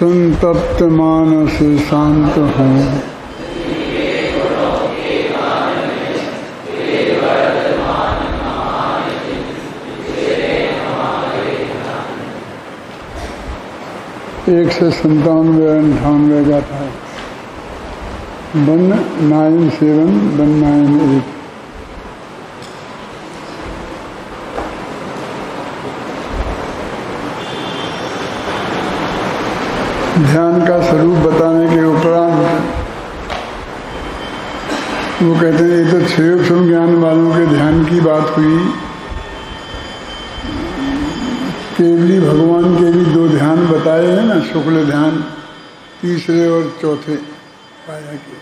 संतप्त मानस शांत हूँ, एक से 97-98 गाथा है। 197 198। ध्यान का स्वरूप बताने के उपरांत वो कहते हैं ये तो क्षयोक्षम ज्ञान वालों के ध्यान की बात हुई। केवली भगवान के भी 2 ध्यान बताए हैं ना, शुक्ल ध्यान तीसरे और चौथे पाया के।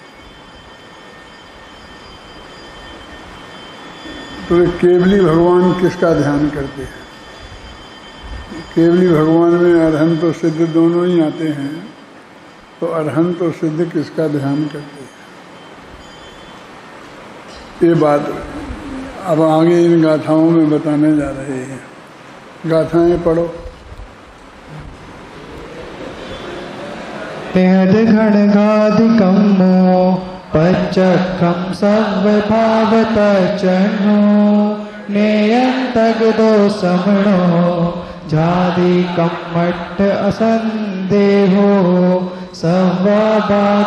तो केवली भगवान किसका ध्यान करते हैं? केवली भगवान में अरहंत और सिद्ध दोनों ही आते हैं, तो अरहंत और सिद्ध किसका ध्यान करते हैं? ये बात अब आगे इन गाथाओं में बताने जा रहे हैं। गाथाएं पढ़ो। घणघादिकं पच्चखं सव्यभावतचनो नेयन्तगदो समणो जादिकं मट्ट असंदेहो सव्वाबादवचित्तो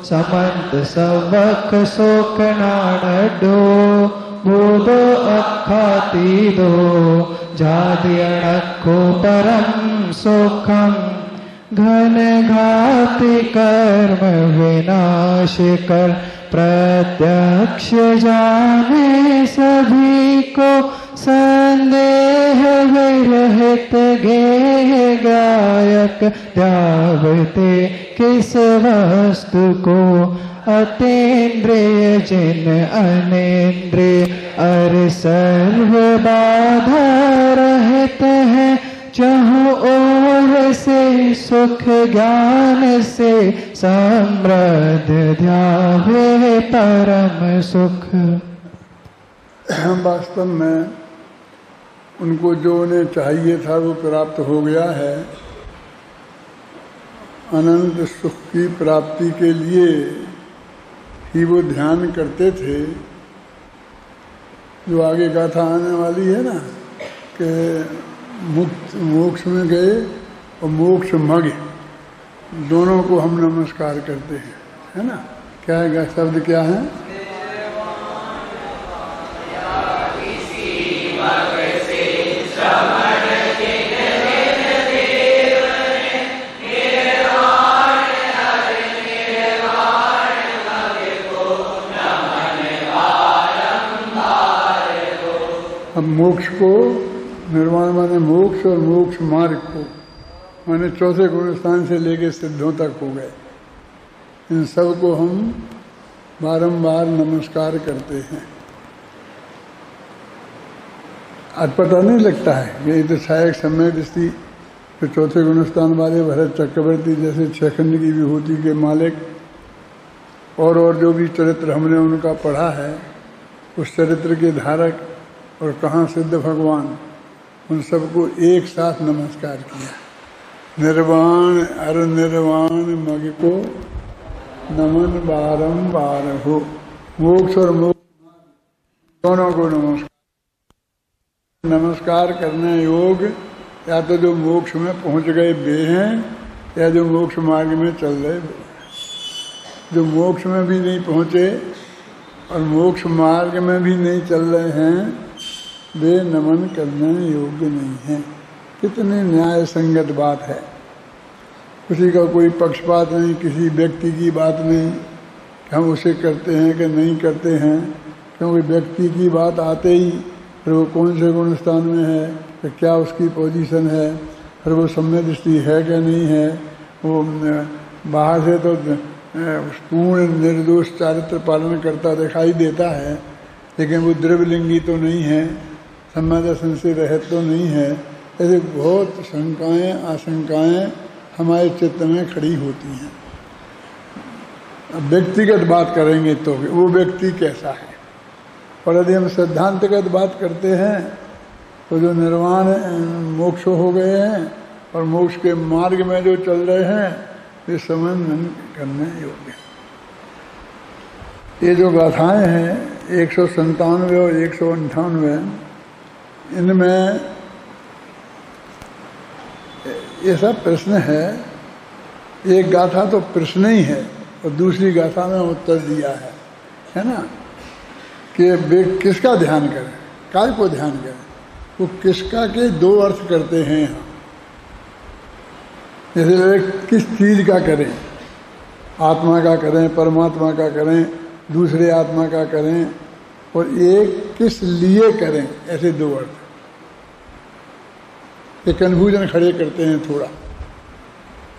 समन्त सवख शोकनाडो बोधो अखातीदो जाद्यणको परम सुखम घनघाति कर्म विनाश कर प्रत्यक्ष जाने सभी को संदेह विरहित गेह गायक त्यावते किस वस्तु को अतीन्द्रिय जिन अनेन्द्रिय अर सर्व बाधा रहित है चाहो ओर से सुख ज्ञान से समृद्ध ध्यावे परम सुख। वास्तव में उनको जो उन्हें चाहिए था वो प्राप्त हो गया है। अनंत सुख की प्राप्ति के लिए ही वो ध्यान करते थे। जो आगे गाथा आने वाली है ना कि मुक्त मोक्ष में गए और मोक्ष मगे, दोनों को हम नमस्कार करते हैं, है ना। क्या है शब्द, क्या है? अब मोक्ष को, निर्वाण माने मोक्ष और मोक्ष मार्ग को माने चौथे गुण स्थान से लेके सिद्धों तक हो गए। इन सब को हम बारंबार नमस्कार करते हैं। आज पता नहीं लगता है ये तो सहायक समय दृष्टि तो चौथे गुण स्थान वाले भरत चक्रवर्ती जैसे 6 खंड की विभूति के मालिक और जो भी चरित्र हमने उनका पढ़ा है, उस चरित्र के धारक और कहाँ सिद्ध भगवान, उन सबको एक साथ नमस्कार किया। निर्वाण अर निर्वाण मग को नमन बारंबार हो। मोक्ष और मोक्ष दोनों को नमस्कार करने योग, या तो जो मोक्ष में पहुंच गए वे हैं या जो मोक्ष मार्ग में चल रहे वे। जो मोक्ष में भी नहीं पहुंचे और मोक्ष मार्ग में भी नहीं चल रहे हैं वे नमन करने योग्य नहीं हैं। कितनी न्याय संगत बात है। किसी का कोई पक्षपात नहीं, किसी व्यक्ति की बात नहीं कि हम उसे करते हैं कि नहीं करते हैं, क्योंकि व्यक्ति की बात आते ही फिर वो कौन से गुण स्थान में है, फिर क्या उसकी पोजीशन है, फिर वो सम्य दृष्टि है कि नहीं है। वो बाहर से तो पूर्ण निर्दोष चारित्र पालन करता दिखाई देता है, लेकिन वो द्रव्यलिंगी तो नहीं है, सम्य दर्शन से रहित तो नहीं है। ऐसे बहुत शंकाएं आशंकाएं हमारे चित्त में खड़ी होती हैं। व्यक्तिगत बात करेंगे तो वो व्यक्ति कैसा है, और यदि हम सिद्धांतगत बात करते हैं तो जो निर्वाण मोक्ष हो गए हैं और मोक्ष के मार्ग में जो चल रहे हैं ये समझन करने योग्य। ये जो गाथाएं हैं 197 और 198, इनमें ये सब प्रश्न है। एक गाथा तो प्रश्न ही है और दूसरी गाथा में उत्तर दिया है ना, कि वे किसका ध्यान करें, काय को ध्यान करें। वो किसका के दो अर्थ करते हैं यहाँ। जैसे वे किस चीज का करें, आत्मा का करें, परमात्मा का करें, दूसरे आत्मा का करें, और एक किस लिए करें, ऐसे दो अर्थ। ये कन्फ्यूजन खड़े करते हैं थोड़ा।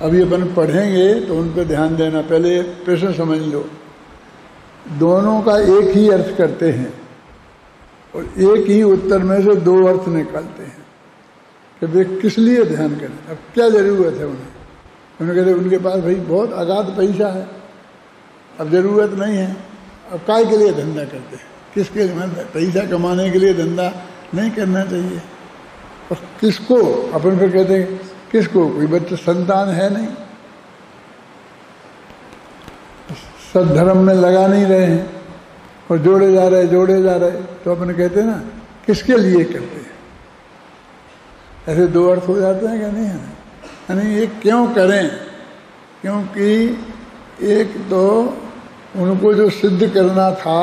अभी अपन पढ़ेंगे तो उन पर ध्यान देना। पहले प्रश्न समझ लो। दोनों का एक ही अर्थ करते हैं और एक ही उत्तर में से दो अर्थ निकालते हैं कि वे किस लिए ध्यान करें। अब क्या जरूरत है उन्हें? उन्होंने कहते उनके पास भाई बहुत अगाध पैसा है, अब जरूरत नहीं है, अब काय के लिए धंधा करते हैं? किसके लिए? पैसा कमाने के लिए धंधा नहीं करना चाहिए। और किसको? अपन फिर कहते हैं किसको? कोई बच्चा संतान है नहीं, सद्धर्म में लगा नहीं रहे हैं और जोड़े जा रहे, तो अपन कहते हैं ना किसके लिए करते हैं। ऐसे दो अर्थ हो जाते हैं क्या? नहीं है। यानी ये क्यों करें? क्योंकि एक तो उनको जो सिद्ध करना था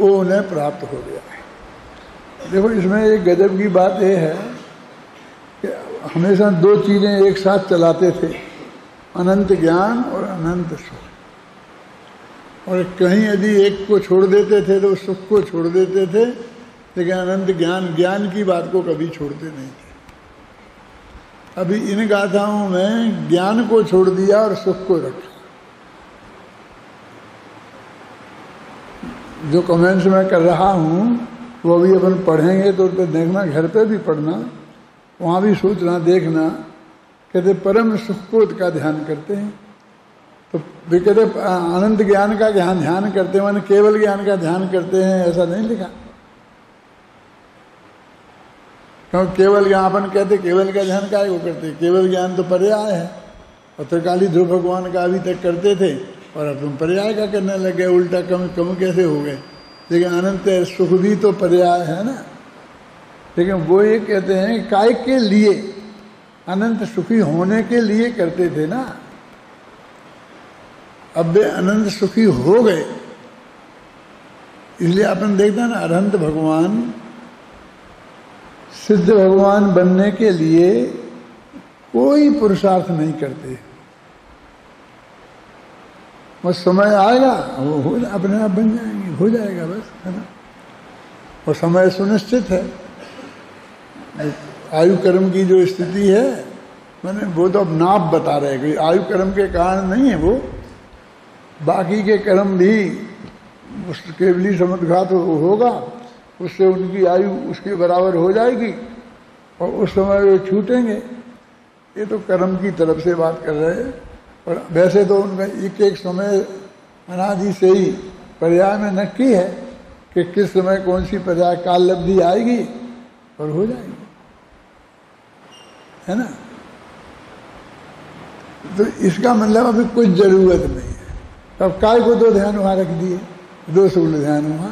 वो उन्हें प्राप्त हो गया है। देखो इसमें एक गजब की बात यह है कि हमेशा दो चीजें एक साथ चलाते थे, अनंत ज्ञान और अनंत सुख। और कहीं यदि एक को छोड़ देते थे तो सुख को छोड़ देते थे, लेकिन अनंत ज्ञान की बात को कभी छोड़ते नहीं थे। अभी इन गाथाओं में ज्ञान को छोड़ दिया और सुख को रखा। जो कमेंट्स मैं कर रहा हूँ वो भी अपन पढ़ेंगे तो उस पर देखना, घर पे भी पढ़ना, वहाँ भी सोचना, देखना। कहते परम सुख को का ध्यान करते हैं, तो वे कहते अनंत ज्ञान का ध्यान करते हैं, माने केवल ज्ञान का ध्यान करते हैं, ऐसा नहीं लिखा। क्योंकि केवल ज्ञान अपन कहते केवल का ध्यान काहे को करते? केवल ज्ञान तो पर्याय है, और त्रिकाली ध्रुव भगवान का अभी तक करते थे और अब तुम पर्याय का करने लग गए। उल्टा कम कैसे हो गए? लेकिन अनंत सुख भी तो पर्याय है ना। लेकिन वो ये कहते हैं काय के लिए? अनंत सुखी होने के लिए करते थे ना। अब वे अनंत सुखी हो गए, इसलिए अपन देखते हैं ना अनंत भगवान, सिद्ध भगवान बनने के लिए कोई पुरुषार्थ नहीं करते। बस समय आएगा वो अपने आप बन जाएंगे, हो जाएगा बस, है ना। और समय सुनिश्चित है। आयु कर्म की जो स्थिति है, मैंने वो तो अब नाप बता रहे हैं कि आयु कर्म के कारण नहीं है वो, बाकी के कर्म भी उस केवली समुद्घात होगा, उससे उनकी आयु उसके बराबर हो जाएगी और उस समय वो छूटेंगे। ये तो कर्म की तरफ से बात कर रहे हैं। और वैसे तो उनका एक एक समय अनादि से ही पर्याय में नक्की है कि किस समय कौन सी पर्याय काल लब्धि आएगी और हो जाएगी, है ना। तो इसका मतलब अभी कुछ जरूरत नहीं है। अब काय को दो ध्यान वहां रख दिए, दो शुक्ल ध्यान वहां।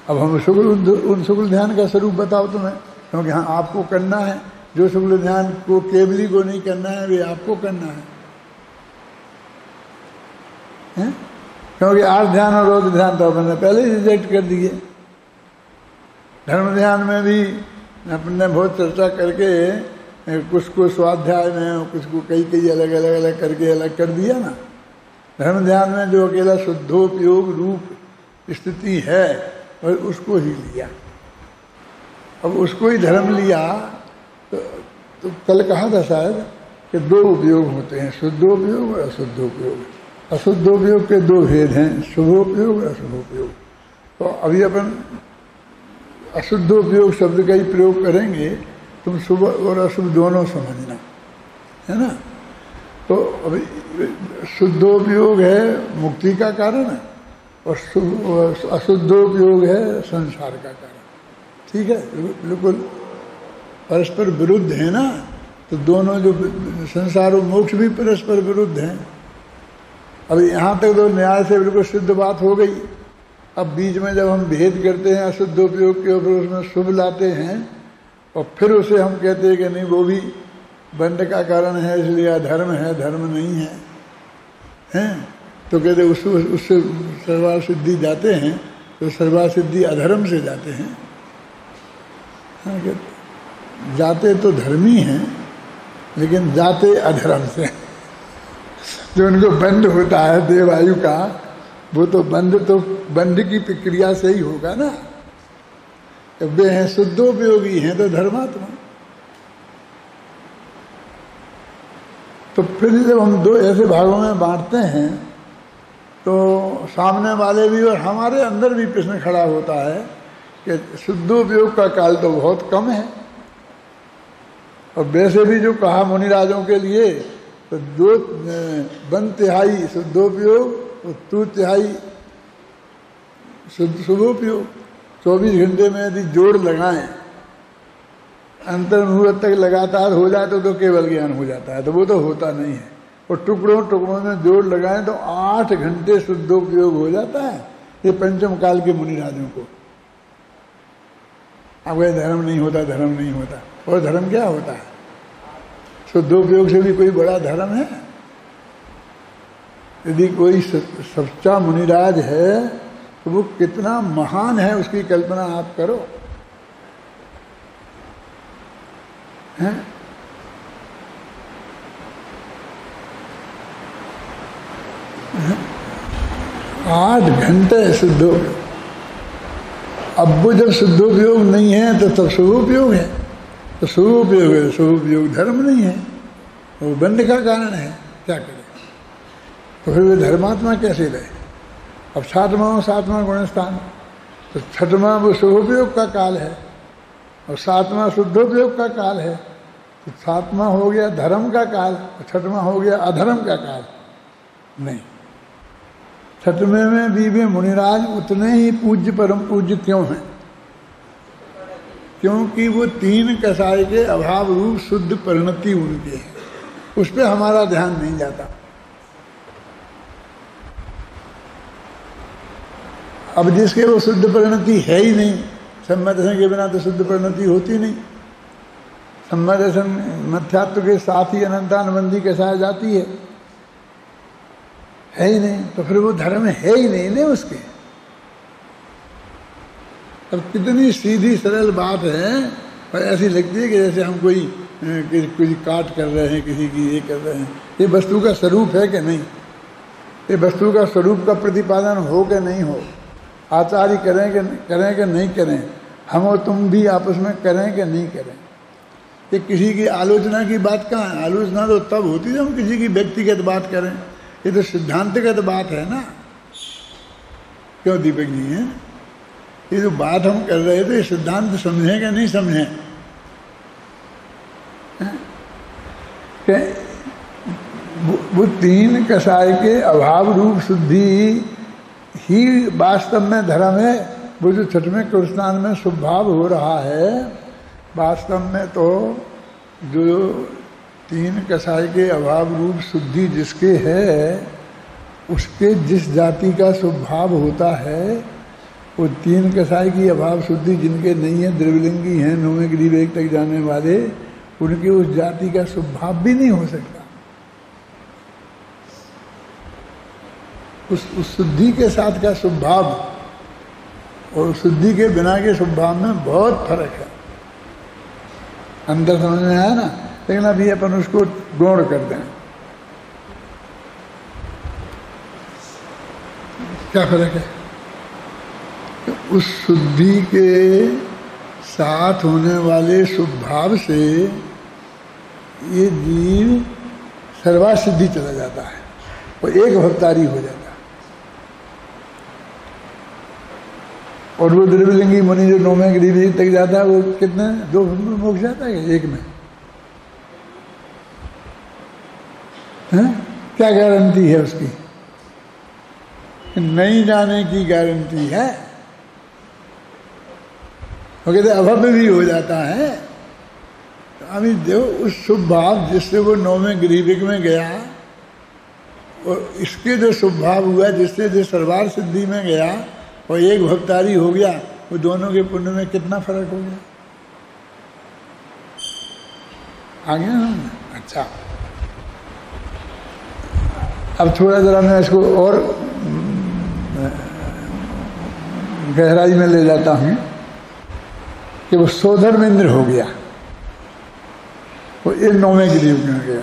अब हम उन शुक्ल ध्यान का स्वरूप बताओ तुम्हें, क्योंकि हाँ आपको करना है। जो शुक्ल ध्यान को केवली को नहीं करना है वे आपको करना है? क्योंकि आर्थ ध्यान और रोग ध्यान तो अपने पहले ही रिजेक्ट कर दिए। धर्म ध्यान में भी अपने बहुत चर्चा करके कुछ को स्वाध्याय में, कुछ को कई अलग करके अलग कर दिया ना। धर्म ध्यान में जो अकेला शुद्धोपयोग रूप स्थिति है और उसको ही लिया। अब उसको ही धर्म लिया तो कल कहा था शायद कि दो उपयोग होते हैं, शुद्धोपयोग और अशुद्धोपयोग। अशुद्धोपयोग के दो भेद हैं, शुभोपयोग और अशुभोपयोग। तो अभी अपन अशुद्धोपयोग शब्द का ही प्रयोग करेंगे, तुम शुभ और अशुभ दोनों समझना, है ना। तो अभी शुद्धोपयोग है मुक्ति का कारण है और अशुद्धोपयोग है संसार का कारण। ठीक है, बिल्कुल परस्पर विरुद्ध है ना। तो दोनों जो संसार और मोक्ष भी परस्पर विरुद्ध हैं। अब यहाँ तक तो न्याय से बिल्कुल सिद्ध बात हो गई। अब बीच में जब हम भेद करते हैं अशुद्धोपयोग के ऊपर, उसमें शुभ लाते हैं और फिर उसे हम कहते हैं कि नहीं वो भी बंध का कारण है इसलिए अधर्म है, धर्म नहीं है, हैं? तो कहते उससे सर्वार्थ सिद्धि जाते हैं, तो सर्वार्थ सिद्धि अधर्म से जाते हैं। हाँ, जाते तो धर्मी हैं लेकिन जाते अधर्म से। जो उनको बंध होता है देवायु का, वो तो बंध की प्रक्रिया से ही होगा ना। वे हैं शुद्धोपयोगी हैं तो धर्मात्मा। तो फिर जब हम दो ऐसे भागों में बांटते हैं तो सामने वाले भी और हमारे अंदर भी प्रश्न खड़ा होता है कि शुद्धोपयोग का काल तो बहुत कम है, और वैसे भी जो कहा मुनिराजों के लिए तो 1/3 शुद्धोपयोग और 2/3 शुभोपयोग। 24 घंटे में यदि जोड़ लगाएं, अंतर्मुहूर्त तक लगातार हो जाए तो केवल ज्ञान हो जाता है, तो वो तो होता नहीं है। और टुकड़ों में जोड़ लगाएं तो 8 घंटे शुद्धोपयोग हो जाता है। ये पंचम काल के मुनिराजों को। अब वह धर्म नहीं होता, धर्म नहीं होता, और धर्म क्या होता है? शुद्धोपयोग से भी कोई बड़ा धर्म है? यदि कोई सच्चा मुनिराज है तो वो कितना महान है, उसकी कल्पना आप करो। हैं? 8 घंटे शुद्धोपयोग। अब वो जब शुद्धोपयोग नहीं है तो तब शुभोपयोग है, तो शुभोपयोग है, शुभोपयोग धर्म नहीं है, वो बंध का कारण है। क्या करें? तो फिर वे धर्मात्मा कैसे रहे? अब 7वां गुणस्थान, तो 6वां वो शुभोपयोग का काल है और 7वां शुद्धोपयोग का काल है। तो 7वां हो गया धर्म का काल और 6वां हो गया अधर्म का काल। नहीं, 6वें में भी वे मुनिराज उतने ही पूज्य परम पूज्य क्यों हैं? क्योंकि वो 3 कसाय के अभाव रूप शुद्ध परिणति उनके है, उस पर हमारा ध्यान नहीं जाता। अब जिसके वो शुद्ध परिणति है ही नहीं, सम्य दर्शन के बिना तो शुद्ध परिणति होती नहीं। सम्य दर्शन मध्यात्व के साथ ही अनंतानुबंधी कसाय जाती है ही नहीं, तो फिर वो धर्म है ही नहीं उसके। अब कितनी सीधी सरल बात है, और ऐसी लगती है कि जैसे हम कोई काट कर रहे हैं, किसी की ये कर रहे हैं। ये वस्तु का स्वरूप है कि नहीं? ये वस्तु का स्वरूप का प्रतिपादन हो कि नहीं हो? आचार्य करें कि नहीं करें, हम और तुम भी आपस में करें कि नहीं करें। ये किसी की आलोचना की बात कहाँ है? आलोचना तो तब होती है जब हम किसी की व्यक्तिगत बात करें। ये तो सिद्धांतगत बात है ना। क्यों दीपक जी हैं? ये जो बात हम कर रहे थे, सिद्धांत समझें कि नहीं समझें? वो 3 कसाय के अभाव रूप शुद्धि ही वास्तव में धर्म है। वो जो 6वें कुरस्नान में शुभभाव हो रहा है, वास्तव में तो जो 3 कसाय के अभाव रूप शुद्धि जिसके है, उसके जिस जाति का शुभभाव होता है, वो 3 कसाय की अभाव शुद्धि जिनके नहीं है, द्रव्यलिंगी हैं, 9वें ग्रीवेग तक जाने वाले, उनके उस जाति का शुभभाव भी नहीं हो सकता। उस शुद्धि के साथ का शुभभाव और शुद्धि के बिना के शुभभाव में बहुत फर्क है। अंदर समझ में आया ना? लेकिन अभी अपन उसको गौण कर दें। क्या फर्क है? तो उस शुद्धि के साथ होने वाले शुभभाव से ये जीव सर्वार्थ सिद्धि चला जाता है, वो एक भवतारी हो जाता है। और वो द्रव्यलिंगी मुनि जो 9वें गिरिवेग तक जाता है, वो कितने 2 में मोक्ष जाता है, 1 में? है? क्या गारंटी है उसकी? नहीं जाने की गारंटी है। वो कहते अभव्य भी हो जाता है, अभी देखो उस शुभ भाव जिससे वो 9वें गृहविक में गया और इसके जो शुभ भाव हुआ जिससे जो सर्वार सिद्धि में गया और एक भक्तारी हो गया, वो दोनों के पुण्य में कितना फर्क हो गया। आ गया ना? अच्छा, अब थोड़ा जरा मैं इसको और गहराई में ले जाता हूँ कि वो सोधर्मेंद्र हो गया, वो ये 9वें गृहविक में गया।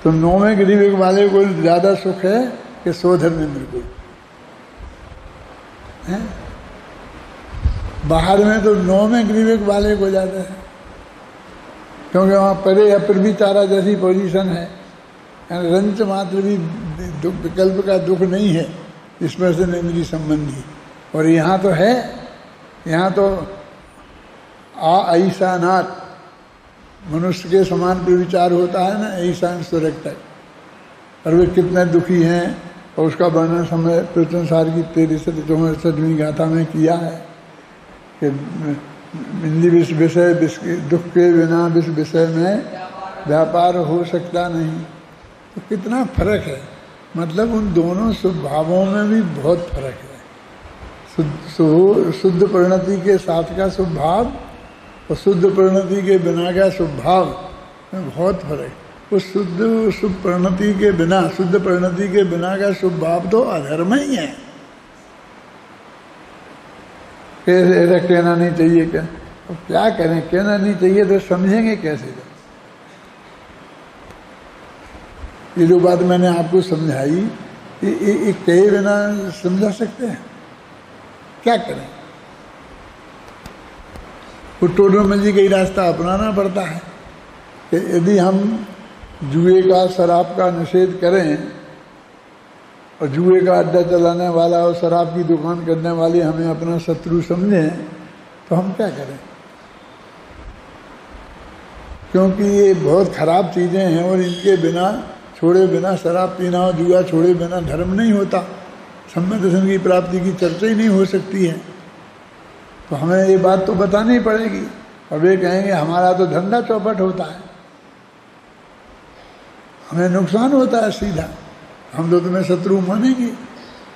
तो 9वें गृहविक वाले को ज़्यादा सुख है कि सोधर्मेंद्र को है। बाहर में तो 9वें गृहविक वाले को ज़्यादा है, क्योंकि वहाँ परे अपरभी तारा जैसी पोजीशन है, रंच मात्र भी विकल्प का दुख नहीं है इसमें से इंद्रिय संबंधी। और यहाँ तो है, यहाँ तो ऐसा नाथ मनुष्य के समान पर विचार होता है ना, ऐसा सुरक्षा। और वे कितने दुखी हैं और उसका वर्णन समय प्रचनसार की 63वीं गाथा में किया है कि विषय दुख के बिना विषय में व्यापार हो सकता नहीं। तो कितना फर्क है, मतलब उन दोनों स्वभावों में भी बहुत फर्क है। शुद्ध परिणति के साथ का स्वभाव और शुद्ध परिणति के बिना का स्वभाव में बहुत फर्क। उस शुद्ध परिणति के बिना, शुद्ध परिणति के बिना का स्वभाव तो अधर्म ही है। ऐसा कहना नहीं चाहिए क्या? अब क्या करें, कहना नहीं चाहिए तो समझेंगे कैसे? ये जो बात मैंने आपको समझाई ये कहे बिना समझा सकते हैं? क्या करें? वो टोडरमल जी का ही रास्ता अपनाना पड़ता है कि यदि हम जुए का, शराब का निषेध करें और जुए का अड्डा चलाने वाला और शराब की दुकान करने वाले हमें अपना शत्रु समझें, तो हम क्या करें? क्योंकि ये बहुत खराब चीज़ें हैं और इनके बिना, छोड़े बिना शराब पीना और जुआ छोड़े बिना धर्म नहीं होता। सम्य दर्शन की प्राप्ति की चर्चा ही नहीं हो सकती है। तो हमें ये बात तो बतानी पड़ेगी। और वे कहेंगे हमारा तो धंधा चौपट होता है, हमें नुकसान होता है सीधा, हम तो तुम्हें शत्रु मानेंगे।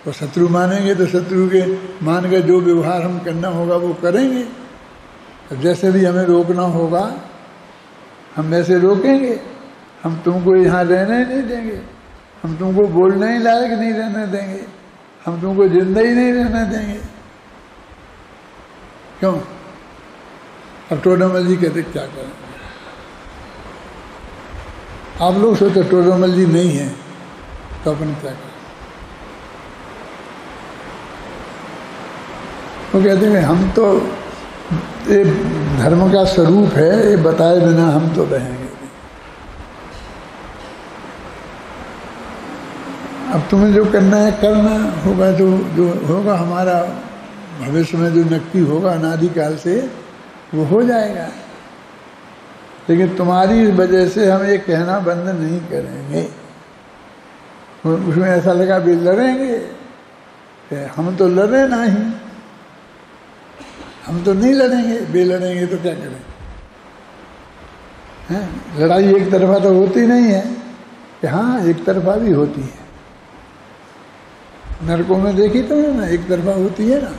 और शत्रु मानेंगे तो शत्रु के मान के जो व्यवहार हम करना होगा वो करेंगे। तो जैसे भी हमें रोकना होगा हम वैसे रोकेंगे। हम तुमको यहाँ रहने नहीं देंगे, हम तुमको बोलने ही लायक नहीं रहने देंगे, हम तुमको जिंदा ही नहीं रहने देंगे। क्यों? अब टोडरमल जी कहते क्या करें? आप लोग सोचो टोडरमल जी नहीं है तो अपन क्या करें? वो कहते हैं हम तो ये धर्म का स्वरूप है, ये बताए बिना हम तो रहेंगे। अब तुम्हें जो करना है करना होगा, जो होगा हमारा भविष्य में जो नक्की होगा अनादिकाल से वो हो जाएगा। लेकिन तुम्हारी वजह से हम ये कहना बंद नहीं करेंगे। उसमें ऐसा लगा भी लड़ेंगे, हम तो लड़े नहीं, हम तो नहीं लड़ेंगे। बेलड़ेंगे तो क्या करें? हैं? लड़ाई एक तरफा तो होती नहीं है कि हाँ एक तरफा भी होती है। नरकों में देखी तो है ना, एक तरफा होती है ना।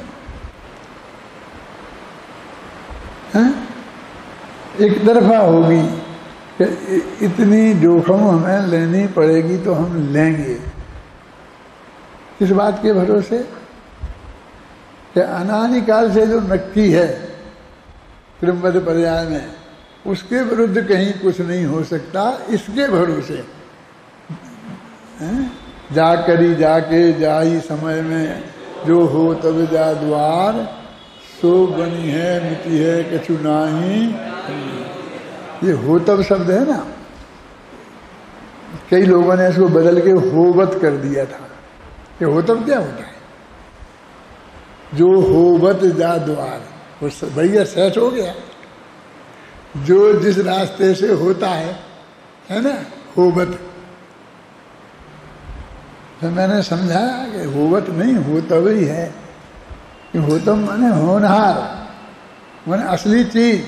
हैं? एक तरफा होगी कि इतनी जोखिम हमें लेनी पड़ेगी तो हम लेंगे। किस बात के भरोसे? कि अनादिकाल से जो नक्की है त्रिमद पर्याय में, उसके विरुद्ध कहीं कुछ नहीं हो सकता। इसके भरोसे जा करी जाके जाई समय में जो हो तब जा द्वार, सो बनी है मिटी है कछु नाही। ये हो तब शब्द है ना, कई लोगों ने इसको बदल के होवत कर दिया था। ये हो तब क्या होता है? जो होवत जा द्वार, वो भैया सेट हो गया। जो जिस रास्ते से होता है ना, होवत। तो मैंने समझाया कि होवत नहीं, होतब ही है। कि होतब माने होनहार, माने असली चीज।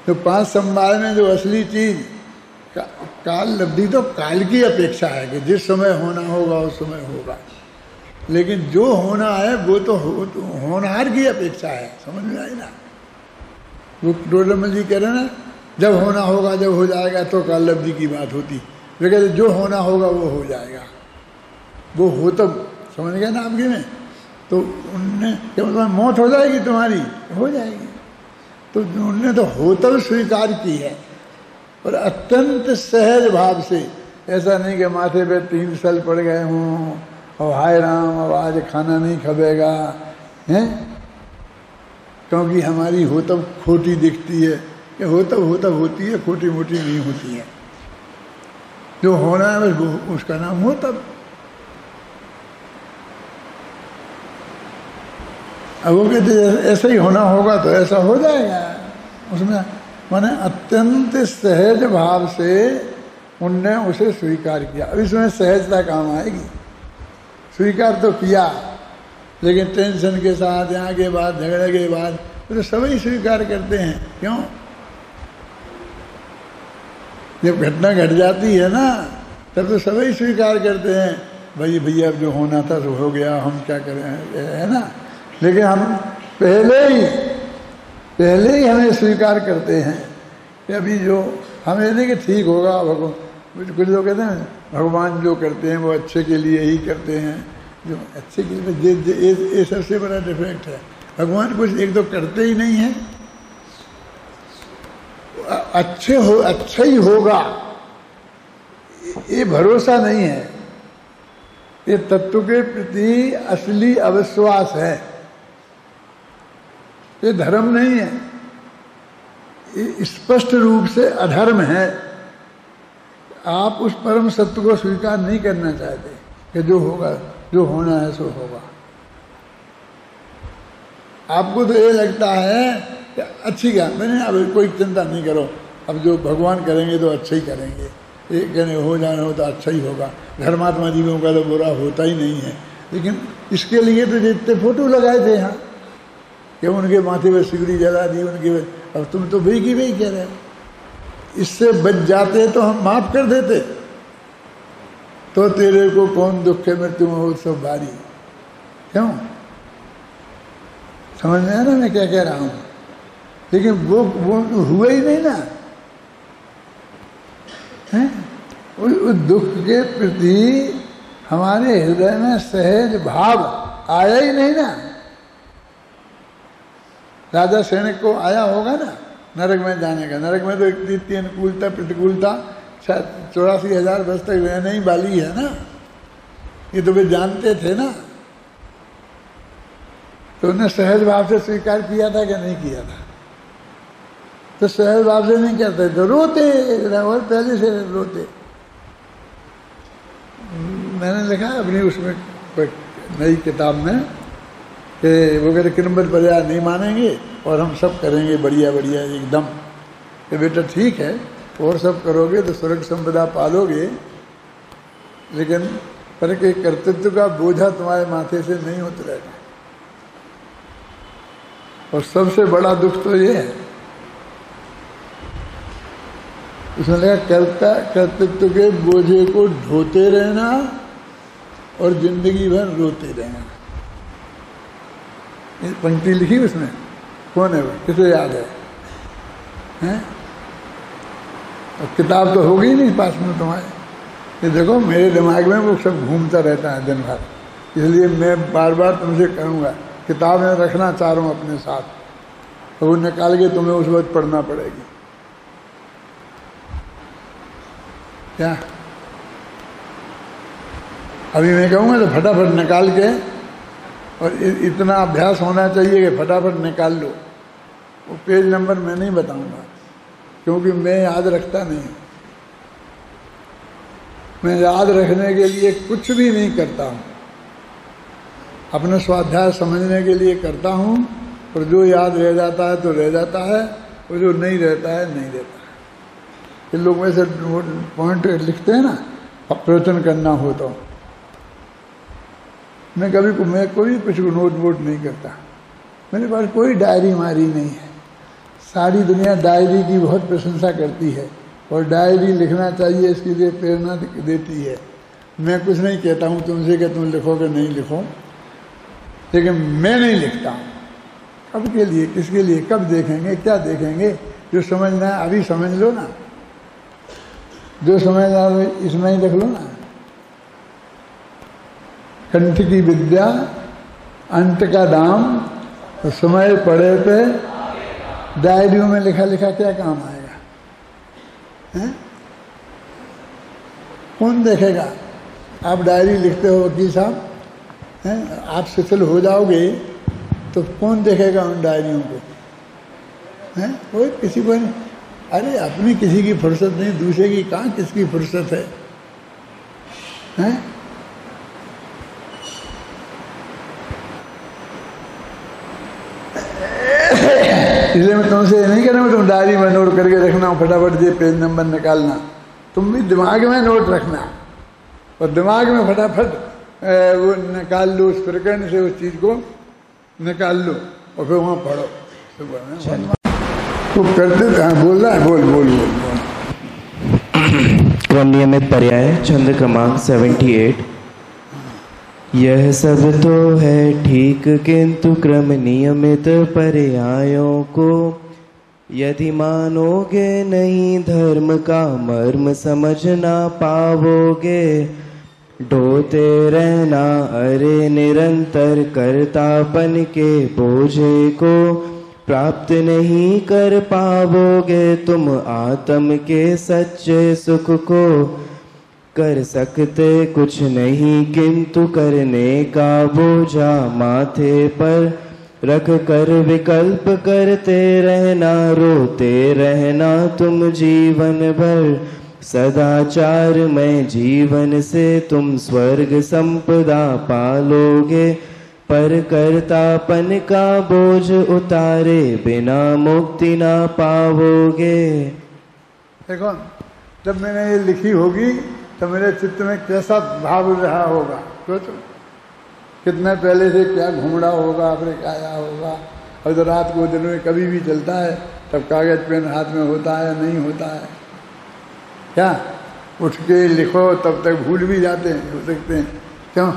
तो 5 संभार में जो असली चीज काल लब्धि तो काल की अपेक्षा है कि जिस समय होना होगा उस समय होगा, लेकिन जो होना है वो तो होनहार की अपेक्षा है। समझ में आई ना? वो डोडरमल जी कह रहे ना, जब होना होगा जब हो जाएगा तो काल लब्धि की बात होती, वे कहते जो होना होगा वो हो जाएगा, वो हो तब। समझ गए ना आपके में? तो उनने क्या मतलब मौत हो जाएगी तुम्हारी, हो जाएगी। तो उनने तो हो तब स्वीकार की है, और अत्यंत सहज भाव से। ऐसा नहीं कि माथे पे 3 साल पड़ गए हों और हाय राम अब आज खाना नहीं खबेगा हैं, क्योंकि हमारी हो तब खोटी दिखती है। कि हो तब होती है, खोटी मोटी नहीं होती है। जो होना है बस उसका नाम हो तब। अब वो कहते ऐसा ही होना होगा तो ऐसा हो जाएगा। उसमें माने अत्यंत सहज भाव से उनने उसे स्वीकार किया। अब इसमें सहजता काम आएगी। स्वीकार तो किया, लेकिन टेंशन के साथ, यहाँ के बाद, झगड़े के बाद, तो सभी स्वीकार करते हैं। क्यों? जब घटना घट जाती है ना, तब तो सभी स्वीकार करते हैं, भाई भैया अब जो होना था तो हो गया, हम क्या करें, है ना। लेकिन हम पहले ही हमें स्वीकार करते हैं कि अभी जो हमें नहीं कि ठीक होगा। भगवान, कुछ लोग कहते हैं भगवान जो करते हैं वो अच्छे के लिए ही करते हैं, जो अच्छे के लिए, ये सबसे बड़ा डिफेक्ट है। भगवान कुछ एक तो करते ही नहीं है। अच्छा ही होगा ये भरोसा नहीं है, ये तत्व के प्रति असली अविश्वास है, ये धर्म नहीं है, ये स्पष्ट रूप से अधर्म है। आप उस परम सत्य को स्वीकार नहीं करना चाहते कि जो होगा, जो होना है सो होगा। आपको तो ये लगता है कि अच्छी क्या, मैंने अब कोई चिंता नहीं करो, अब जो भगवान करेंगे तो अच्छा ही करेंगे, ये कहने हो जाना हो तो अच्छा ही होगा। धर्मात्मा जीवों का तो बुरा होता ही नहीं है। लेकिन इसके लिए तो जितने फोटो लगाए थे यहाँ कि उनके माथे पे सिगड़ी जला दी उनके, अब तुम तो भाई की भाई कह रहे हो। इससे बच जाते तो हम माफ कर देते। तो तेरे को कौन दुख है मृत्यु में हो सब भारी। क्यों? समझ में आया ना मैं क्या कह रहा हूं? लेकिन वो हुआ ही नहीं ना है। उस दुख के प्रति हमारे हृदय में सहज भाव आया ही नहीं ना। राजा सैनिक को आया होगा ना नरक में जाने का। नरक में तो इतनी अनुकूलता प्रतिकूलता 84,000 वर्ष तक रहने ही वाली है ना, ये तो वे जानते थे ना। तो उन्हें सहज भाव से स्वीकार किया था कि नहीं किया था? तो सहज भाव से नहीं करते तो रोते, और पहले से रोते। मैंने लिखा अपनी उसमें नई किताब में कि वो कहते किरम्बत पर्याय नहीं मानेंगे और हम सब करेंगे बढ़िया बढ़िया एकदम। कि बेटा ठीक है, और सब करोगे तो स्वर्ग संपदा पालोगे, लेकिन पर के कर्तृत्व का बोझा तुम्हारे माथे से नहीं उतरेगा। और सबसे बड़ा दुख तो ये है, उसने लगा कर्तृत्व के बोझे को ढोते रहना और जिंदगी भर रोते रहना। ये पंक्ति लिखी उसमें, कौन है वो, किसे याद है? हैं? और किताब तो होगी नहीं पास में तुम्हारे। ये देखो मेरे दिमाग में वो सब घूमता रहता है दिन भर, इसलिए मैं बार बार तुमसे कहूँगा किताबें रखना चारों अपने साथ, तो वो निकाल के तुम्हें उस वक्त पढ़ना पड़ेगी। क्या अभी मैं कहूँगा तो फटाफट निकाल के, और इतना अभ्यास होना चाहिए कि फटाफट निकाल लो। वो पेज नंबर मैं नहीं बताऊँगा क्योंकि मैं याद रखता नहीं। मैं याद रखने के लिए कुछ भी नहीं करता हूँ, अपने स्वाध्याय समझने के लिए करता हूँ, और जो याद रह जाता है तो रह जाता है, और जो नहीं रहता है नहीं रहता है। ये लोग वैसे पॉइंट लिखते हैं ना, प्रवचन करना हो तो मैं कोई कुछ नोट वोट नहीं करता। मेरे पास कोई डायरी मारी नहीं है, सारी दुनिया डायरी की बहुत प्रशंसा करती है और डायरी लिखना चाहिए, इसके लिए प्रेरणा देती है। मैं कुछ नहीं कहता हूँ तुमसे कि तुम लिखोगे नहीं लिखो, लेकिन मैं नहीं लिखता हूँ। कब के लिए, किसके लिए, कब देखेंगे, क्या देखेंगे? जो समझना है अभी समझ लो ना, जो समझना है इसमें ही लिख लो ना। कंठ की विद्या अंत का दाम, तो समय पड़े पे डायरियों में लिखा लिखा क्या काम आएगा? हैं? कौन देखेगा? आप डायरी लिखते हो वकील साहब, हैं? आप शिथिल हो जाओगे तो कौन देखेगा उन डायरियों को? हैं? कोई किसी को नहीं। अरे अपनी किसी की फुर्सत नहीं, दूसरे की कहाँ किसकी फुर्सत है? हैं? इसलिए मैं तुमसे नहीं कह रहा हूँ तुम डायरी में नोट करके रखना, फटाफट ये पेज नंबर निकालना। तुम भी दिमाग में नोट रखना और दिमाग में फटाफट वो निकाल लो, उस प्रकरण से उस चीज को निकाल लो और फिर वहाँ पढ़ो। तो करते थे। बोल रहा है, बोल बोल बोल बोल। क्रम नियमित पर्याय छंद क्रमांक 78। यह सब तो है ठीक, किंतु क्रम नियमित पर्यायों को यदि मानोगे नहीं, धर्म का मर्म समझ ना पाओगे। ढोते रहना अरे निरंतर, कर्तापन के बोझे को प्राप्त नहीं कर पाओगे। तुम आत्म के सच्चे सुख को कर सकते कुछ नहीं, किंतु करने का बोझा माथे पर रख कर विकल्प करते रहना। रोते रहना तुम जीवन भर, सदाचार में जीवन से तुम स्वर्ग संपदा पालोगे। पर कर्तापन का बोझ उतारे बिना मुक्ति ना पाओगे। देखो, जब मैंने ये लिखी होगी तो मेरे चित्त में कैसा भाव रहा होगा, सोचो। कितने पहले से क्या घूमड़ा होगा, फिर आया होगा। और तो रात को दिन में कभी भी चलता है, तब कागज पेन हाथ में होता है नहीं होता है क्या? उठ के लिखो तब तक भूल भी जाते हैं, हो सकते हैं। क्यों?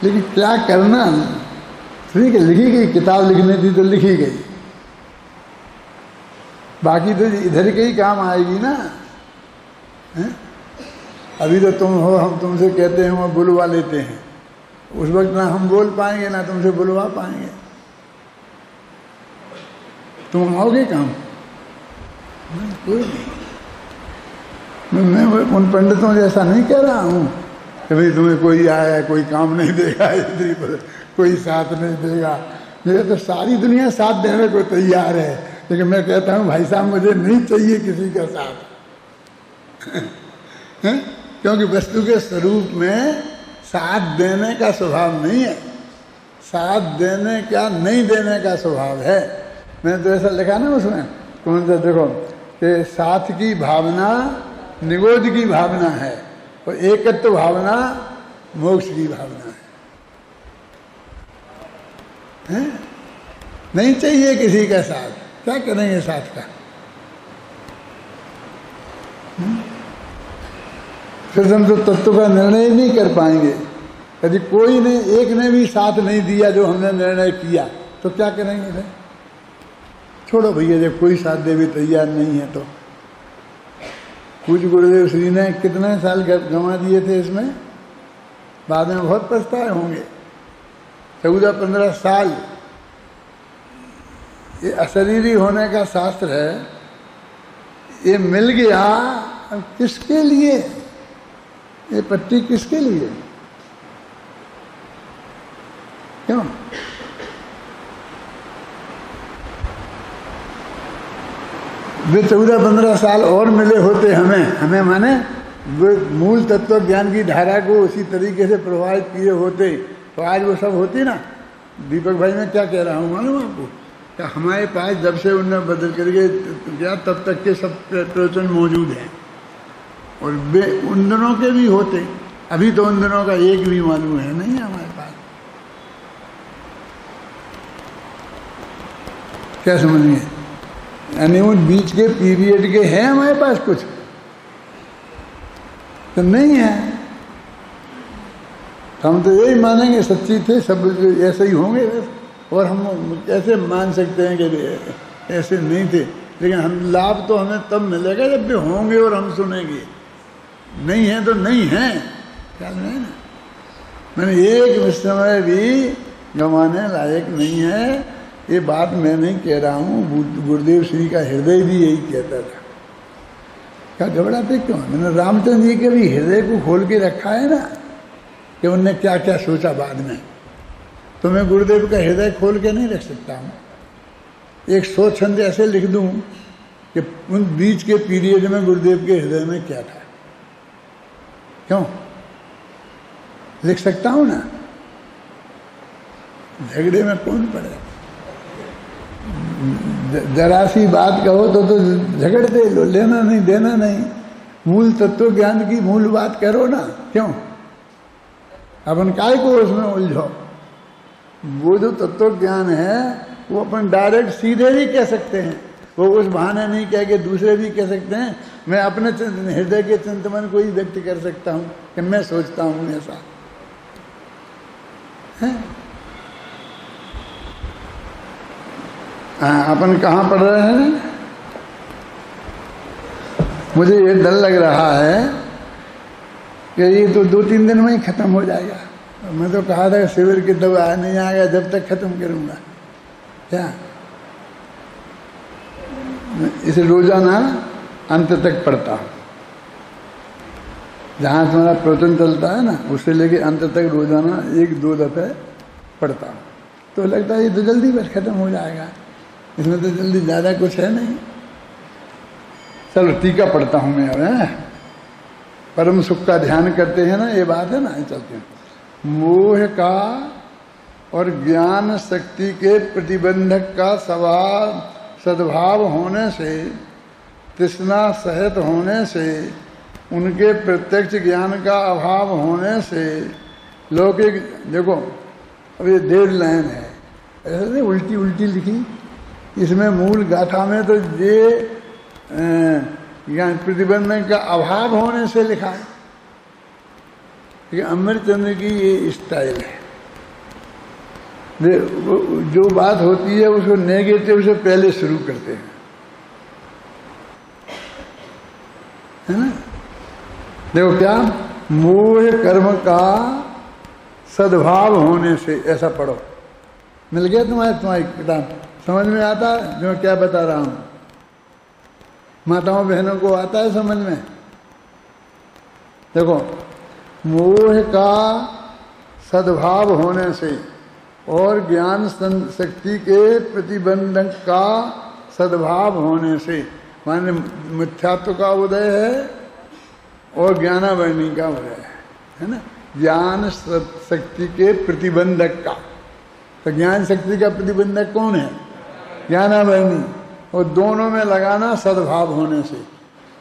लेकिन क्या करना? ठीक है, लिखी गई, किताब लिखने थी तो लिखी गई, बाकी तो इधर के ही काम आएगी ना। है? अभी तो तुम हो, हम तुमसे कहते हैं, वो बुलवा लेते हैं। उस वक्त ना हम बोल पाएंगे ना तुमसे बुलवा पाएंगे। तुम आओगे काम? कोई नहीं। मैं उन पंडितों जैसा नहीं कह रहा हूँ कि भाई तुम्हें कोई आया, कोई काम नहीं देगा, कोई साथ नहीं देगा। मेरे तो सारी दुनिया साथ देने को तैयार है, लेकिन मैं कहता हूँ भाई साहब मुझे नहीं चाहिए किसी का साथ। क्योंकि वस्तु के स्वरूप में साथ देने का स्वभाव नहीं है, साथ देने का नहीं देने का स्वभाव है। मैंने तो ऐसा लिखा ना उसमें, कौन सा देखो, कि साथ की भावना निगोद की भावना है और एकत्व भावना मोक्ष की भावना है। नहीं चाहिए किसी का साथ, क्या करेंगे साथ का? फिर हम तो तत्व का निर्णय नहीं कर पाएंगे। यदि कोई ने, एक ने भी साथ नहीं दिया जो हमने निर्णय किया, तो क्या करेंगे फिर? छोड़ो भैया, जब कोई साथ दे भी तैयार नहीं है तो। पूज्य गुरुदेव श्री ने कितने साल गंवा दिए थे इसमें, बाद में बहुत पछताए होंगे। 14-15 साल। ये अशरीरी होने का शास्त्र है, ये मिल गया। अब किसके लिए ये पट्टी, किसके लिए? क्यों? वे 14-15 साल और मिले होते हमें माने वे मूल तत्व ज्ञान की धारा को उसी तरीके से प्रभावित किए होते तो आज वो सब होती ना। दीपक भाई मैं क्या कह रहा हूँ मालूम आपको? क्या हमारे पास जब से उनने बदल करके क्या तब तक के सब प्रवचन मौजूद हैं, और वे उन दिनों के भी होते। अभी तो उन दिनों का एक भी मालूम है नहीं हमारे पास। क्या समझ गए? यानी उन बीच के पीरियड के हैं हमारे पास कुछ तो नहीं है। हम तो यही मानेंगे सच्ची थे सब ऐसे ही होंगे बस, और हम कैसे मान सकते हैं कि ऐसे नहीं थे। लेकिन हम लाभ तो हमें तब मिलेगा जब भी होंगे और हम सुनेंगे। नहीं है तो नहीं है, ख्याल में है ना। मैंने एक समय भी गंवाने लायक नहीं है, ये बात मैं नहीं कह रहा हूँ, गुरुदेव श्री का हृदय भी यही कहता था। क्या घबराते क्यों? मैंने रामचंद्र जी के भी हृदय को खोल के रखा है ना, कि उनने क्या क्या सोचा बाद में। तो मैं गुरुदेव का हृदय खोल के नहीं रख सकता हूँ। एक 100 छंद ऐसे लिख दूँ कि उन बीच के पीरियड में गुरुदेव के हृदय में क्या था। क्यों लिख सकता हूँ ना, झगड़े में कौन पड़े? जरा सी बात कहो तो झगड़ते लो, लेना नहीं देना नहीं। मूल तत्व ज्ञान की मूल बात करो ना, क्यों अपन काय को उसमें उलझो? वो जो तत्व ज्ञान है वो अपन डायरेक्ट सीधे भी कह सकते हैं, वो उस बहाने नहीं कह के दूसरे भी कह सकते हैं। मैं अपने हृदय के चिंतन को ही व्यक्त कर सकता हूँ कि मैं सोचता हूँ ऐसा है। अपन कहाँ पढ़ रहे हैं? मुझे ये डर लग रहा है कि ये तो 2-3 दिन में ही खत्म हो जाएगा। मैं तो कहा था शिविर की दवा नहीं आएगा जब तक खत्म करूंगा। क्या इसे रोजाना अंत तक पढ़ता हूँ। जहाँ तुम्हारा प्रवचन चलता है ना, उससे लेके अंत तक रोजाना 1-2 दफे पढ़ता हूँ। तो लगता है ये तो जल्दी बस खत्म हो जाएगा, इसमें तो जल्दी ज़्यादा कुछ है नहीं। चलो टीका पढ़ता हूँ मैं अब। परम सुख का ध्यान करते हैं ना, ये बात है ना, चलते हैं। मोह का और ज्ञान शक्ति के प्रतिबंधक का सद्भाव होने से, तृष्णा सहित होने से, उनके प्रत्यक्ष ज्ञान का अभाव होने से लौकिक, देखो अब ये 1.5 लाइन है, ऐसे नहीं उल्टी उल्टी लिखी। इसमें मूल गाथा में तो ये ज्ञान प्रतिबंधक का अभाव होने से लिखा है। अमरचंद्र की ये स्टाइल है, जो बात होती है उसको नेगेटिव से पहले शुरू करते हैं, है ना। देखो क्या, मोह कर्म का सद्भाव होने से, ऐसा पढ़ो। मिल गया तुम्हारी किताब? समझ में आता है जो क्या बता रहा हूं? माताओं बहनों को आता है समझ में? देखो, मोह का सद्भाव होने से और ज्ञान शक्ति के प्रतिबंधक का सद्भाव होने से, माने मिथ्यात्व का उदय है और ज्ञानावरणी का उदय है ना। ज्ञान शक्ति के प्रतिबंधक का, तो ज्ञान शक्ति का प्रतिबंधक कौन है? ज्ञानावरणी। और दोनों में लगाना सद्भाव होने से।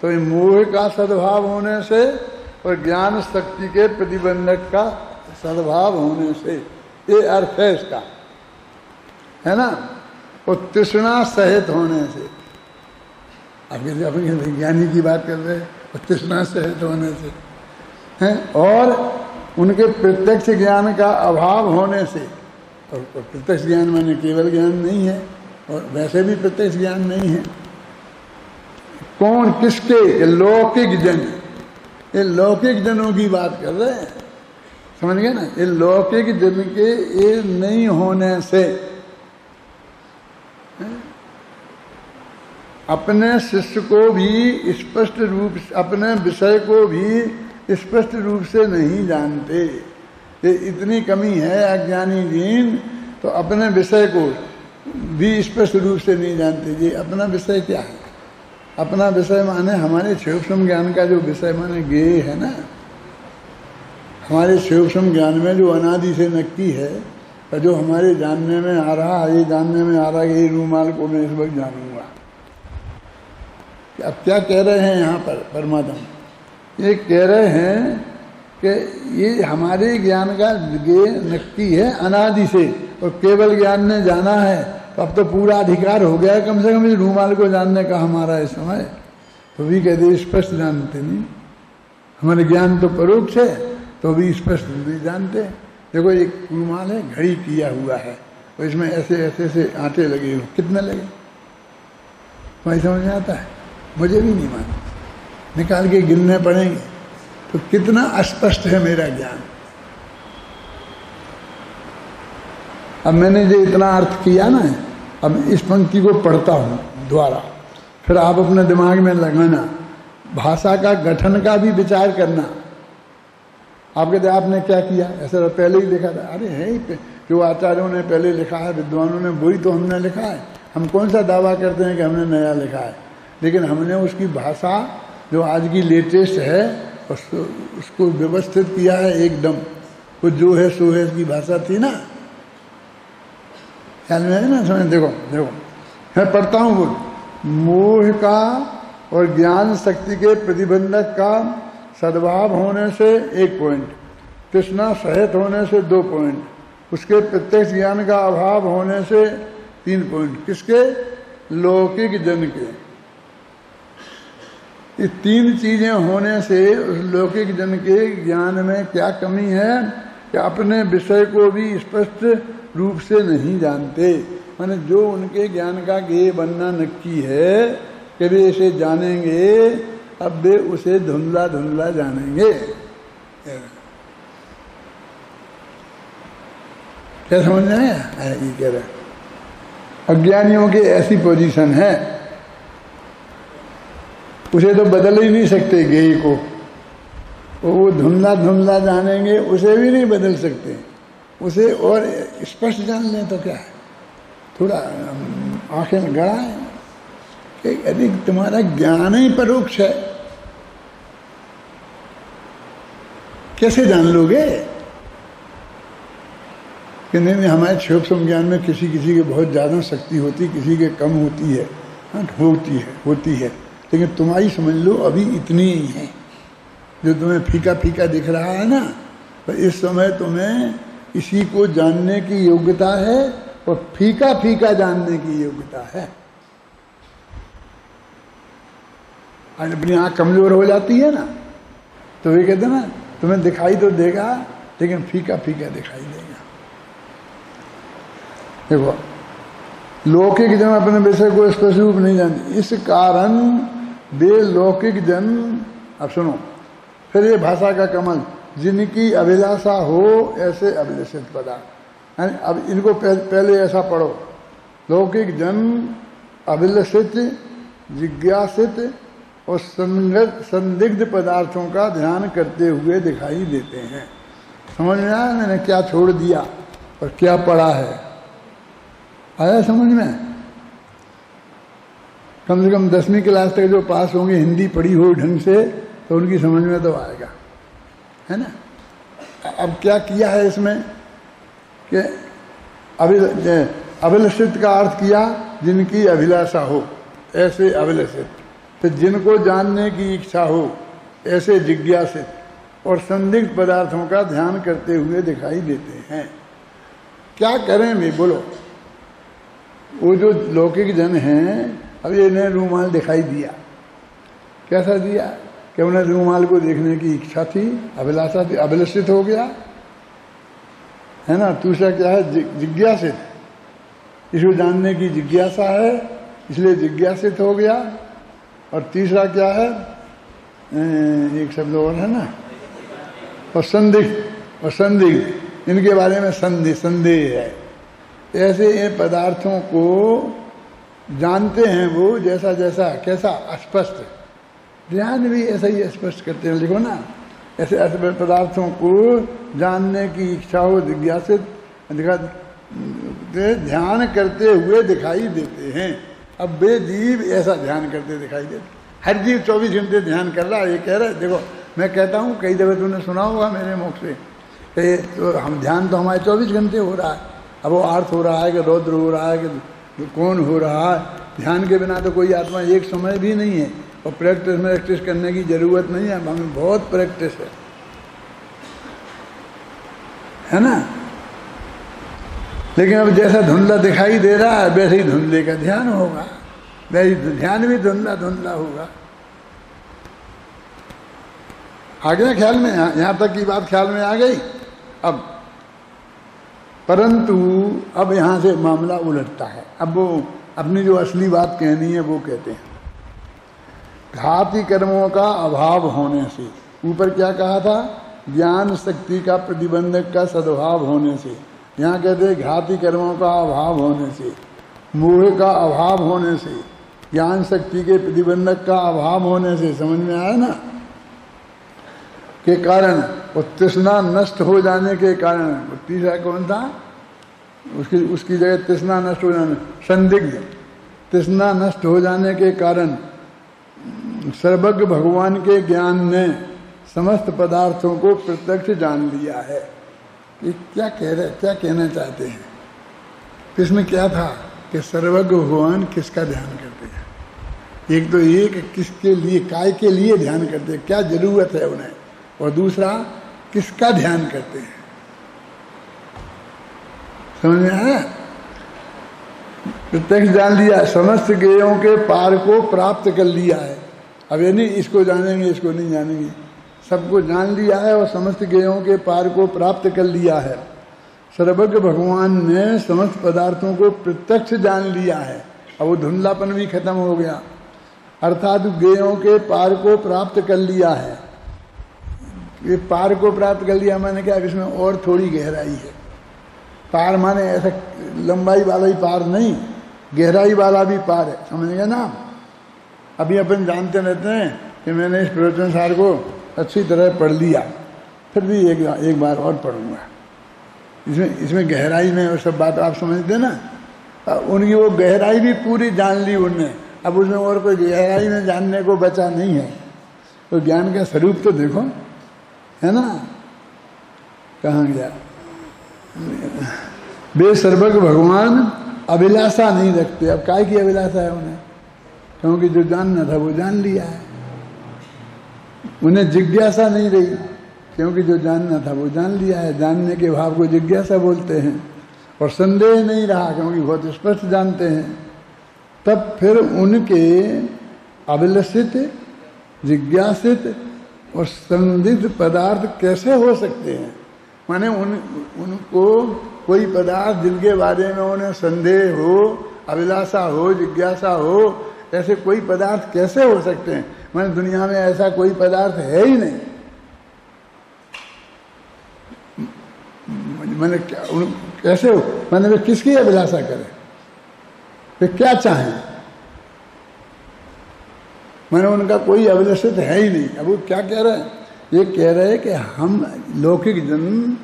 तो ये मोह का सद्भाव होने से और ज्ञान शक्ति के प्रतिबंधक का सद्भाव होने से, ये अर्थ है इसका, है ना। और तृष्णा सहित होने से, अपने ज्ञानी की बात कर रहे हैं, और तृष्णा सहित होने से है, और उनके प्रत्यक्ष ज्ञान का अभाव होने से। और प्रत्यक्ष ज्ञान माने केवल ज्ञान नहीं है, और वैसे भी प्रत्यक्ष ज्ञान नहीं है। कौन, किसके? लौकिक जन। ये लौकिक जनों की बात कर रहे हैं, समझ गए ना। ये लौकिक जन के ये नहीं होने से अपने शिष्य को भी स्पष्ट रूप से, अपने विषय को भी स्पष्ट रूप से नहीं जानते। ये इतनी कमी है अज्ञानी जीन, तो अपने विषय को भी स्पष्ट रूप से नहीं जानते। जी अपना विषय क्या है? अपना विषय माने हमारे सूक्ष्म ज्ञान का जो विषय माने ज्ञेय है ना, हमारे सूक्ष्म ज्ञान में जो अनादि से नक्की है, और जो हमारे जानने में आ रहा है, ये जानने में आ रहा है कि ये रूमाल को मैं इस वक्त जानूंगा। अब क्या कह रहे हैं यहाँ पर परमात्मा? ये कह रहे हैं कि ये हमारे ज्ञान का ज्ञेय नक्की है अनादि से, और केवल ज्ञान ने जाना है, तो अब तो पूरा अधिकार हो गया है कम से कम इस रूमाल को जानने का हमारा इस समय। तो भी कहते स्पष्ट जानते नहीं, हमारे ज्ञान तो परोक्ष है तो भी स्पष्ट नहीं जानते। देखो एक रूमाल है, घड़ी किया हुआ है, और इसमें ऐसे ऐसे से आटे लगे हो, कितने लगे तुम्हें समझ में आता है? मुझे भी नहीं मालूम, निकाल के गिनने पड़ेंगे। तो कितना अस्पष्ट है मेरा ज्ञान। अब मैंने जो इतना अर्थ किया ना, अब इस पंक्ति को पढ़ता हूँ द्वारा, फिर आप अपने दिमाग में लगाना, भाषा का गठन का भी विचार करना। आप कहते आपने क्या किया, ऐसा तो पहले ही लिखा था। अरे है ही, जो आचार्यों ने पहले लिखा है, विद्वानों ने, वही तो हमने लिखा है। हम कौन सा दावा करते हैं कि हमने नया लिखा है, लेकिन हमने उसकी भाषा जो आज की लेटेस्ट है उसको व्यवस्थित किया है एकदम। वो जो है सो है की भाषा थी ना, ख्याल में है ना? समझ, देखो देखो मैं पढ़ता हूँ। बोल, मोह का और ज्ञान शक्ति के प्रतिबंधक का सद्भाव होने से 1 पॉइंट, तृष्णा सहित होने से 2 पॉइंट, उसके प्रत्यक्ष ज्ञान का अभाव होने से 3 पॉइंट। किसके? लौकिक जन के। ये 3 चीजें होने से उस लौकिक जन के ज्ञान में क्या कमी है कि अपने विषय को भी स्पष्ट रूप से नहीं जानते। माने जो उनके ज्ञान का गेय बनना नक्की है कि वे इसे जानेंगे, अब वे उसे धुंधला धुंधला जानेंगे। क्या समझ में आया? ये कह रहे अज्ञानियों की ऐसी पोजीशन है, उसे तो बदल ही नहीं सकते गेय को। वो धुंधला धुंधला जानेंगे, उसे भी नहीं बदल सकते। उसे और स्पष्ट जान लें तो क्या है, थोड़ा आंखें गड़ा है कि यदि तुम्हारा ज्ञान ही परोक्ष है, कैसे जान लोगे? कि नहीं, हमारे सूक्ष्म ज्ञान में किसी किसी के बहुत ज़्यादा शक्ति होती, किसी के कम होती है। हाँ, होती है, लेकिन तुम्हारी समझ लो अभी इतनी ही है। जो तुम्हें फीका फीका दिख रहा है ना, तो इस समय तुम्हें इसी को जानने की योग्यता है और फीका फीका जानने की योग्यता है। आज अपनी आँख कमजोर हो जाती है ना, तो वे कहते ना तुम्हें दिखाई तो देगा लेकिन फीका फीका दिखाई देगा। देखो, लौकिक जन अपने विषय को स्पष्ट रूप नहीं जानते, इस कारण वे लौकिक जन, अब सुनो फिर ये भाषा का कमल, जिनकी अभिलाषा हो ऐसे अभिलषित पदार्थ। अब इनको पहले ऐसा पढ़ो, लौकिक जन अभिलषित, जिज्ञासित और संदिग्ध पदार्थों का ध्यान करते हुए दिखाई देते हैं। समझ में आया मैंने क्या छोड़ दिया और क्या पढ़ा है? आया समझ में? कम से कम 10वीं क्लास तक जो पास होंगे, हिंदी पढ़ी हो ढंग से, तो उनकी समझ में तो आएगा, है ना? अब क्या किया है इसमें कि अभिलषित का अर्थ किया जिनकी अभिलाषा हो, ऐसे अभिलषित, तो जिनको जानने की इच्छा हो ऐसे जिज्ञासित, और संदिग्ध पदार्थों का ध्यान करते हुए दिखाई देते हैं। क्या करें वे? बोलो। वो जो लौकिक जन हैं, अब ये इन्हें रूमाल दिखाई दिया, कैसा दिया कि उन्हें रूमाल को देखने की इच्छा थी, अभिलाषा थी, अभिलषित हो गया, है ना? दूसरा क्या है? जिज्ञासित, इसको जानने की जिज्ञासा है इसलिए जिज्ञासित हो गया। और तीसरा क्या है? एक शब्द और है ना, और संदिग्ध, इनके बारे में संदेह है। ऐसे ये पदार्थों को जानते हैं वो, जैसा जैसा कैसा अस्पष्ट, ध्यान भी ऐसा ही स्पष्ट करते हैं। लिखो ना, ऐसे ऐसे पदार्थों को जानने की इच्छा हो, जिज्ञासित, ध्यान करते हुए दिखाई देते हैं। अब वे जीव ऐसा ध्यान करते दिखाई देते, हर जीव 24 घंटे ध्यान कर रहा है। ये कह रहा है, देखो मैं कहता हूँ, कई दफे तुमने सुना होगा मेरे मुख से, तो हम ध्यान तो हमारे 24 घंटे हो रहा है। अब वो अर्थ हो रहा है कि रौद्र हो रहा है कि कौन हो रहा है, ध्यान के बिना तो कोई आत्मा एक समय भी नहीं है। और प्रैक्टिस करने की जरूरत नहीं है, हमें बहुत प्रैक्टिस है ना? लेकिन अब जैसा धुंधला दिखाई दे रहा है वैसे ही धुंधले का ध्यान होगा, वैसे ध्यान भी धुंधला धुंधला होगा। आ गया ख्याल में? यहाँ तक की बात ख्याल में आ गई। अब परंतु अब यहाँ से मामला उलटता है। अब वो अपनी जो असली बात कहनी है वो कहते हैं, घाती कर्मों का अभाव होने से, ऊपर क्या कहा था, ज्ञान शक्ति का प्रतिबंधक का सद्भाव होने से, यहाँ कहते हैं घाती कर्मों का अभाव होने से, मोह का अभाव होने से, ज्ञान शक्ति के प्रतिबंधक का अभाव होने से, समझ में आया ना, के कारण, वो तृष्णा नष्ट हो जाने के कारण, तीसरा कौन था, उसकी जगह तृष्णा नष्ट हो जाने, संदिग्ध, तृष्णा नष्ट हो जाने के कारण सर्वज्ञ भगवान के ज्ञान ने समस्त पदार्थों को प्रत्यक्ष जान लिया है। ये क्या कह रहे, क्या कहना चाहते हैं? इसमें क्या था कि सर्वज्ञ भगवान किसका ध्यान करते हैं? एक तो ये कि किसके लिए, काय के लिए ध्यान करते हैं, क्या जरूरत है उन्हें, और दूसरा किसका ध्यान करते हैं। समझ में आया? प्रत्यक्ष जान लिया, समस्त ज्ञेयों के पार को प्राप्त कर लिया है। अब ये नहीं इसको जानेंगे इसको नहीं जानेंगे, सबको जान लिया है और समस्त ज्ञेयों के पार को प्राप्त कर लिया है। सर्वज्ञ भगवान ने समस्त पदार्थों को प्रत्यक्ष जान लिया है। अब वो धुंधलापन भी खत्म हो गया, अर्थात ज्ञेयों के पार को प्राप्त कर लिया है। ये पार को प्राप्त कर लिया माने क्या, इसमें और थोड़ी गहराई है। पार माने ऐसा लंबाई वाला ही पार नहीं, गहराई वाला भी पार है, समझ गए ना। अभी अपन जानते रहते हैं कि मैंने इस प्रवचन सार को अच्छी तरह पढ़ लिया, फिर भी एक बार और पढ़ूंगा। इसमें गहराई में वो सब बात आप समझते ना, उनकी वो गहराई भी पूरी जान ली उनने। अब उसमें और कोई गहराई में जानने को बचा नहीं है। तो ज्ञान का स्वरूप तो देखो, है ना, कहाँ गया। वे सर्वज्ञ भगवान अभिलाषा नहीं रखते। अब काय की अभिलाषा है उन्हें, क्योंकि जो जानना था वो जान लिया है। उन्हें जिज्ञासा नहीं रही, क्योंकि जो जानना था वो जान लिया है। जानने के भाव को जिज्ञासा बोलते हैं। और संदेह नहीं रहा, क्योंकि बहुत स्पष्ट जानते हैं। तब फिर उनके अभिलषित, जिज्ञासित और संदिग्ध पदार्थ कैसे हो सकते हैं? माने उनको कोई पदार्थ जिनके बारे में उन्हें संदेह हो, अभिलाषा हो, जिज्ञासा हो, ऐसे कोई पदार्थ कैसे हो सकते हैं? माने दुनिया में ऐसा कोई पदार्थ है ही नहीं। मैंने कैसे हो, मैंने वे किसकी अभिलाषा करें, वे क्या चाहें? मैंने उनका कोई अभिलषित है ही नहीं। अब वो क्या कह रहे हैं? ये कह रहे हैं कि हम लौकिक जन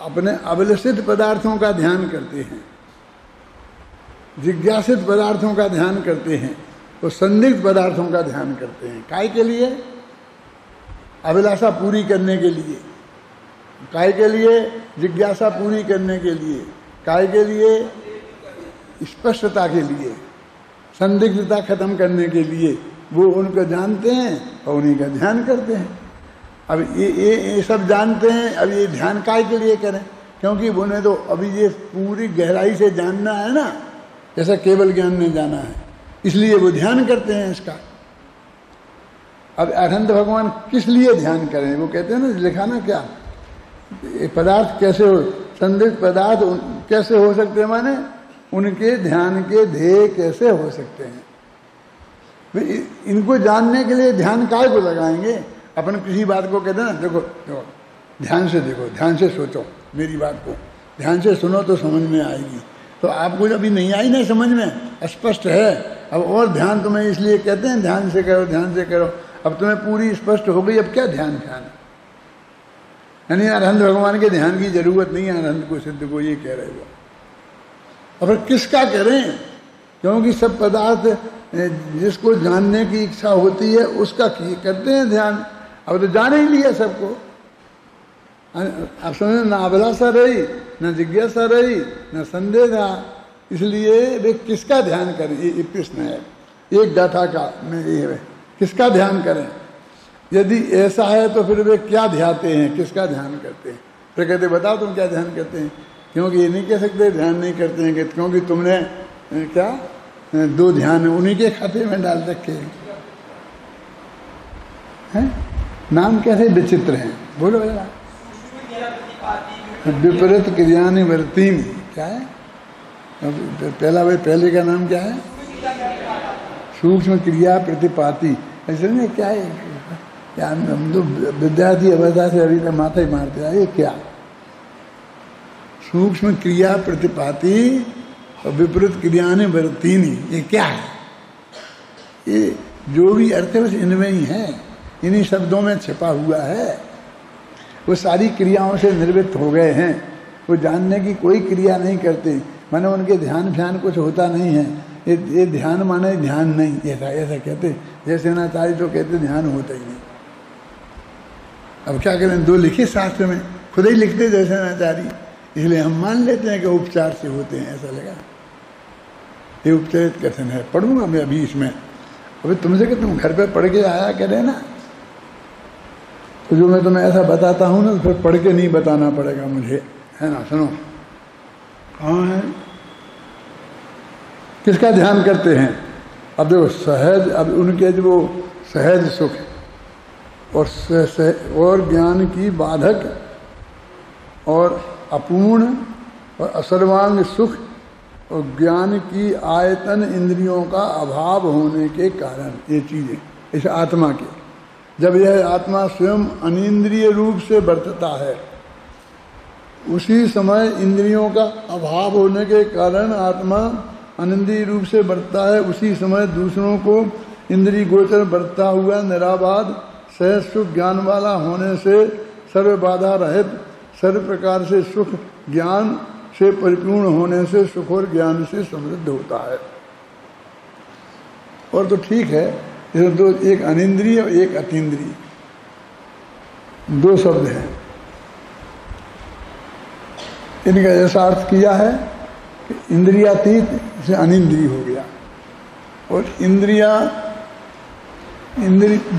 अपने अभिलषित पदार्थों का ध्यान करते हैं, जिज्ञासित पदार्थों का ध्यान करते हैं, तो संदिग्ध पदार्थों का ध्यान करते हैं। काय के लिए? अभिलाषा पूरी करने के लिए। काय के लिए? जिज्ञासा पूरी करने के लिए। काय के लिए? स्पष्टता के लिए, संदिग्धता खत्म करने के लिए। वो उनको जानते हैं और उन्हीं का ध्यान करते हैं। अब ये सब जानते हैं, अब ये ध्यान काय के लिए करें? क्योंकि उन्हें तो अभी ये पूरी गहराई से जानना है ना, जैसा केवल ज्ञान ने जाना है, इसलिए वो ध्यान करते हैं इसका। अब अनंत भगवान किस लिए ध्यान करें? वो कहते हैं ना, लिखा ना क्या, ये पदार्थ कैसे हो, संदिग्ध पदार्थ कैसे हो सकते हैं, माने उनके ध्यान के ध्येय कैसे हो सकते हैं? इनको जानने के लिए ध्यान काय को लगाएंगे? अपन किसी बात को कहते हैं ना, देखो ध्यान से देखो, ध्यान से सोचो, मेरी बात को ध्यान से सुनो तो समझ में आएगी। तो आपको अभी नहीं आई ना समझ में, स्पष्ट है। अब और ध्यान तुम्हें इसलिए कहते हैं ध्यान से करो, ध्यान से करो। अब तुम्हें पूरी स्पष्ट हो गई, अब क्या ध्यान ध्यान? यानी अरहंत भगवान के ध्यान की जरूरत नहीं है अरहंत को, सिद्ध को, ये कह रहे हो। अब फिर किसका करें? क्योंकि सब पदार्थ जिसको जानने की इच्छा होती है उसका करते हैं ध्यान। अब तो जान ही लिया सबको। आप समझे, ना अभिलाषा रही, न जिज्ञासा रही, न संदेह रहा, इसलिए वे किसका ध्यान करें? ये प्रश्न है एक गाथा का में, ये है किसका ध्यान करें? यदि ऐसा है तो फिर वे क्या ध्याते हैं, किसका ध्यान करते हैं? फिर कहते बताओ तुम क्या ध्यान करते हैं? क्योंकि ये नहीं कह सकते ध्यान नहीं करते हैं, क्योंकि तुमने क्या 2 ध्यान उन्हीं के खाते में डाल रखे हैं। नाम कैसे विचित्र हैं, बोलो जरा। विपरीत क्रिया निवर्ती में क्या है? पहले का नाम क्या है? सूक्ष्म क्रिया प्रतिपाती। ऐसे नहीं क्या है? क्या हम तो विद्यार्थी अवस्था से अभी तक माथा ही मारते हैं, ये क्या सूक्ष्म क्रिया प्रतिपाती और विपरीत क्रिया निवर्ती नहीं, ये क्या है? ये जो भी अर्थ है बस इनमें ही है, इन्हीं शब्दों में छिपा हुआ है। वो सारी क्रियाओं से निर्वृत्त हो गए हैं, वो जानने की कोई क्रिया नहीं करते, माने उनके ध्यान कुछ होता नहीं है। ये ध्यान माने ध्यान नहीं, ऐसा कहते। जैसे नाचार्य तो कहते ध्यान होता ही नहीं। अब क्या करें, 2 लिखे शास्त्र में, खुद ही लिखते जैसे नाचार्य, इसलिए हम मान लेते हैं कि उपचार से होते हैं, ऐसा लगा। ये उपचारित कथन है, पढ़ूंगा मैं अभी इसमें। अभी तुमसे कि तुम घर पे पढ़ के आया करे ना, तो जो मैं तुम्हें ऐसा बताता हूँ ना, तो फिर पढ़ के नहीं बताना पड़ेगा मुझे, है ना। सुनो, कहाँ है, किसका ध्यान करते हैं? अब देखो सहज, अब उनके जो वो सहज सुख और ज्ञान की बाधक और अपूर्ण और असर्वांग सुख और ज्ञान की आयतन इंद्रियों का अभाव होने के कारण ये चीजें इस आत्मा के, जब यह आत्मा स्वयं अनिंद्रिय रूप से बरतता है, उसी समय इंद्रियों का अभाव होने के कारण आत्मा अनिंद्रिय रूप से बरतता है, उसी समय दूसरों को इंद्रिय गोचर बरतता हुआ निराबाध सहज सुख ज्ञान वाला होने से सर्व बाधा रहित सर्व प्रकार से सुख ज्ञान से परिपूर्ण होने से सुख और ज्ञान से समृद्ध होता है। और तो ठीक है, तो एक अनिंद्रिय और एक अतीन्द्रिय 2 शब्द हैं। इनका ऐसा अर्थ किया है कि इंद्रियातीत से अनिंद्रिय हो गया, और इंद्रिय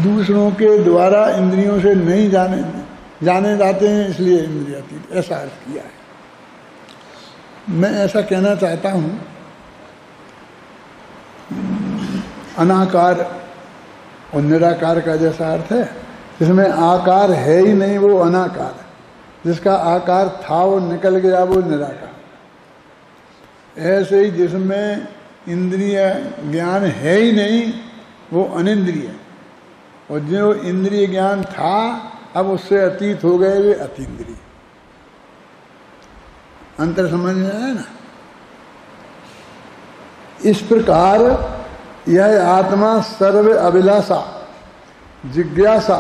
दूसरों के द्वारा इंद्रियों से नहीं जाने जाते हैं, इसलिए इंद्रियातीत, ऐसा अर्थ किया है। मैं ऐसा कहना चाहता हूँ, अनाकार और निराकार का जैसा अर्थ है, जिसमें आकार है ही नहीं वो अनाकार, जिसका आकार था वो निकल गया वो निराकार। ऐसे ही जिसमें इंद्रिय ज्ञान है ही नहीं वो अनिंद्रिय, और जो इंद्रिय ज्ञान था अब उससे अतीत हो गए वे अतीन्द्रिय। अंतर समझ में आया ना? इस प्रकार यह आत्मा सर्व अभिलाषा जिज्ञासा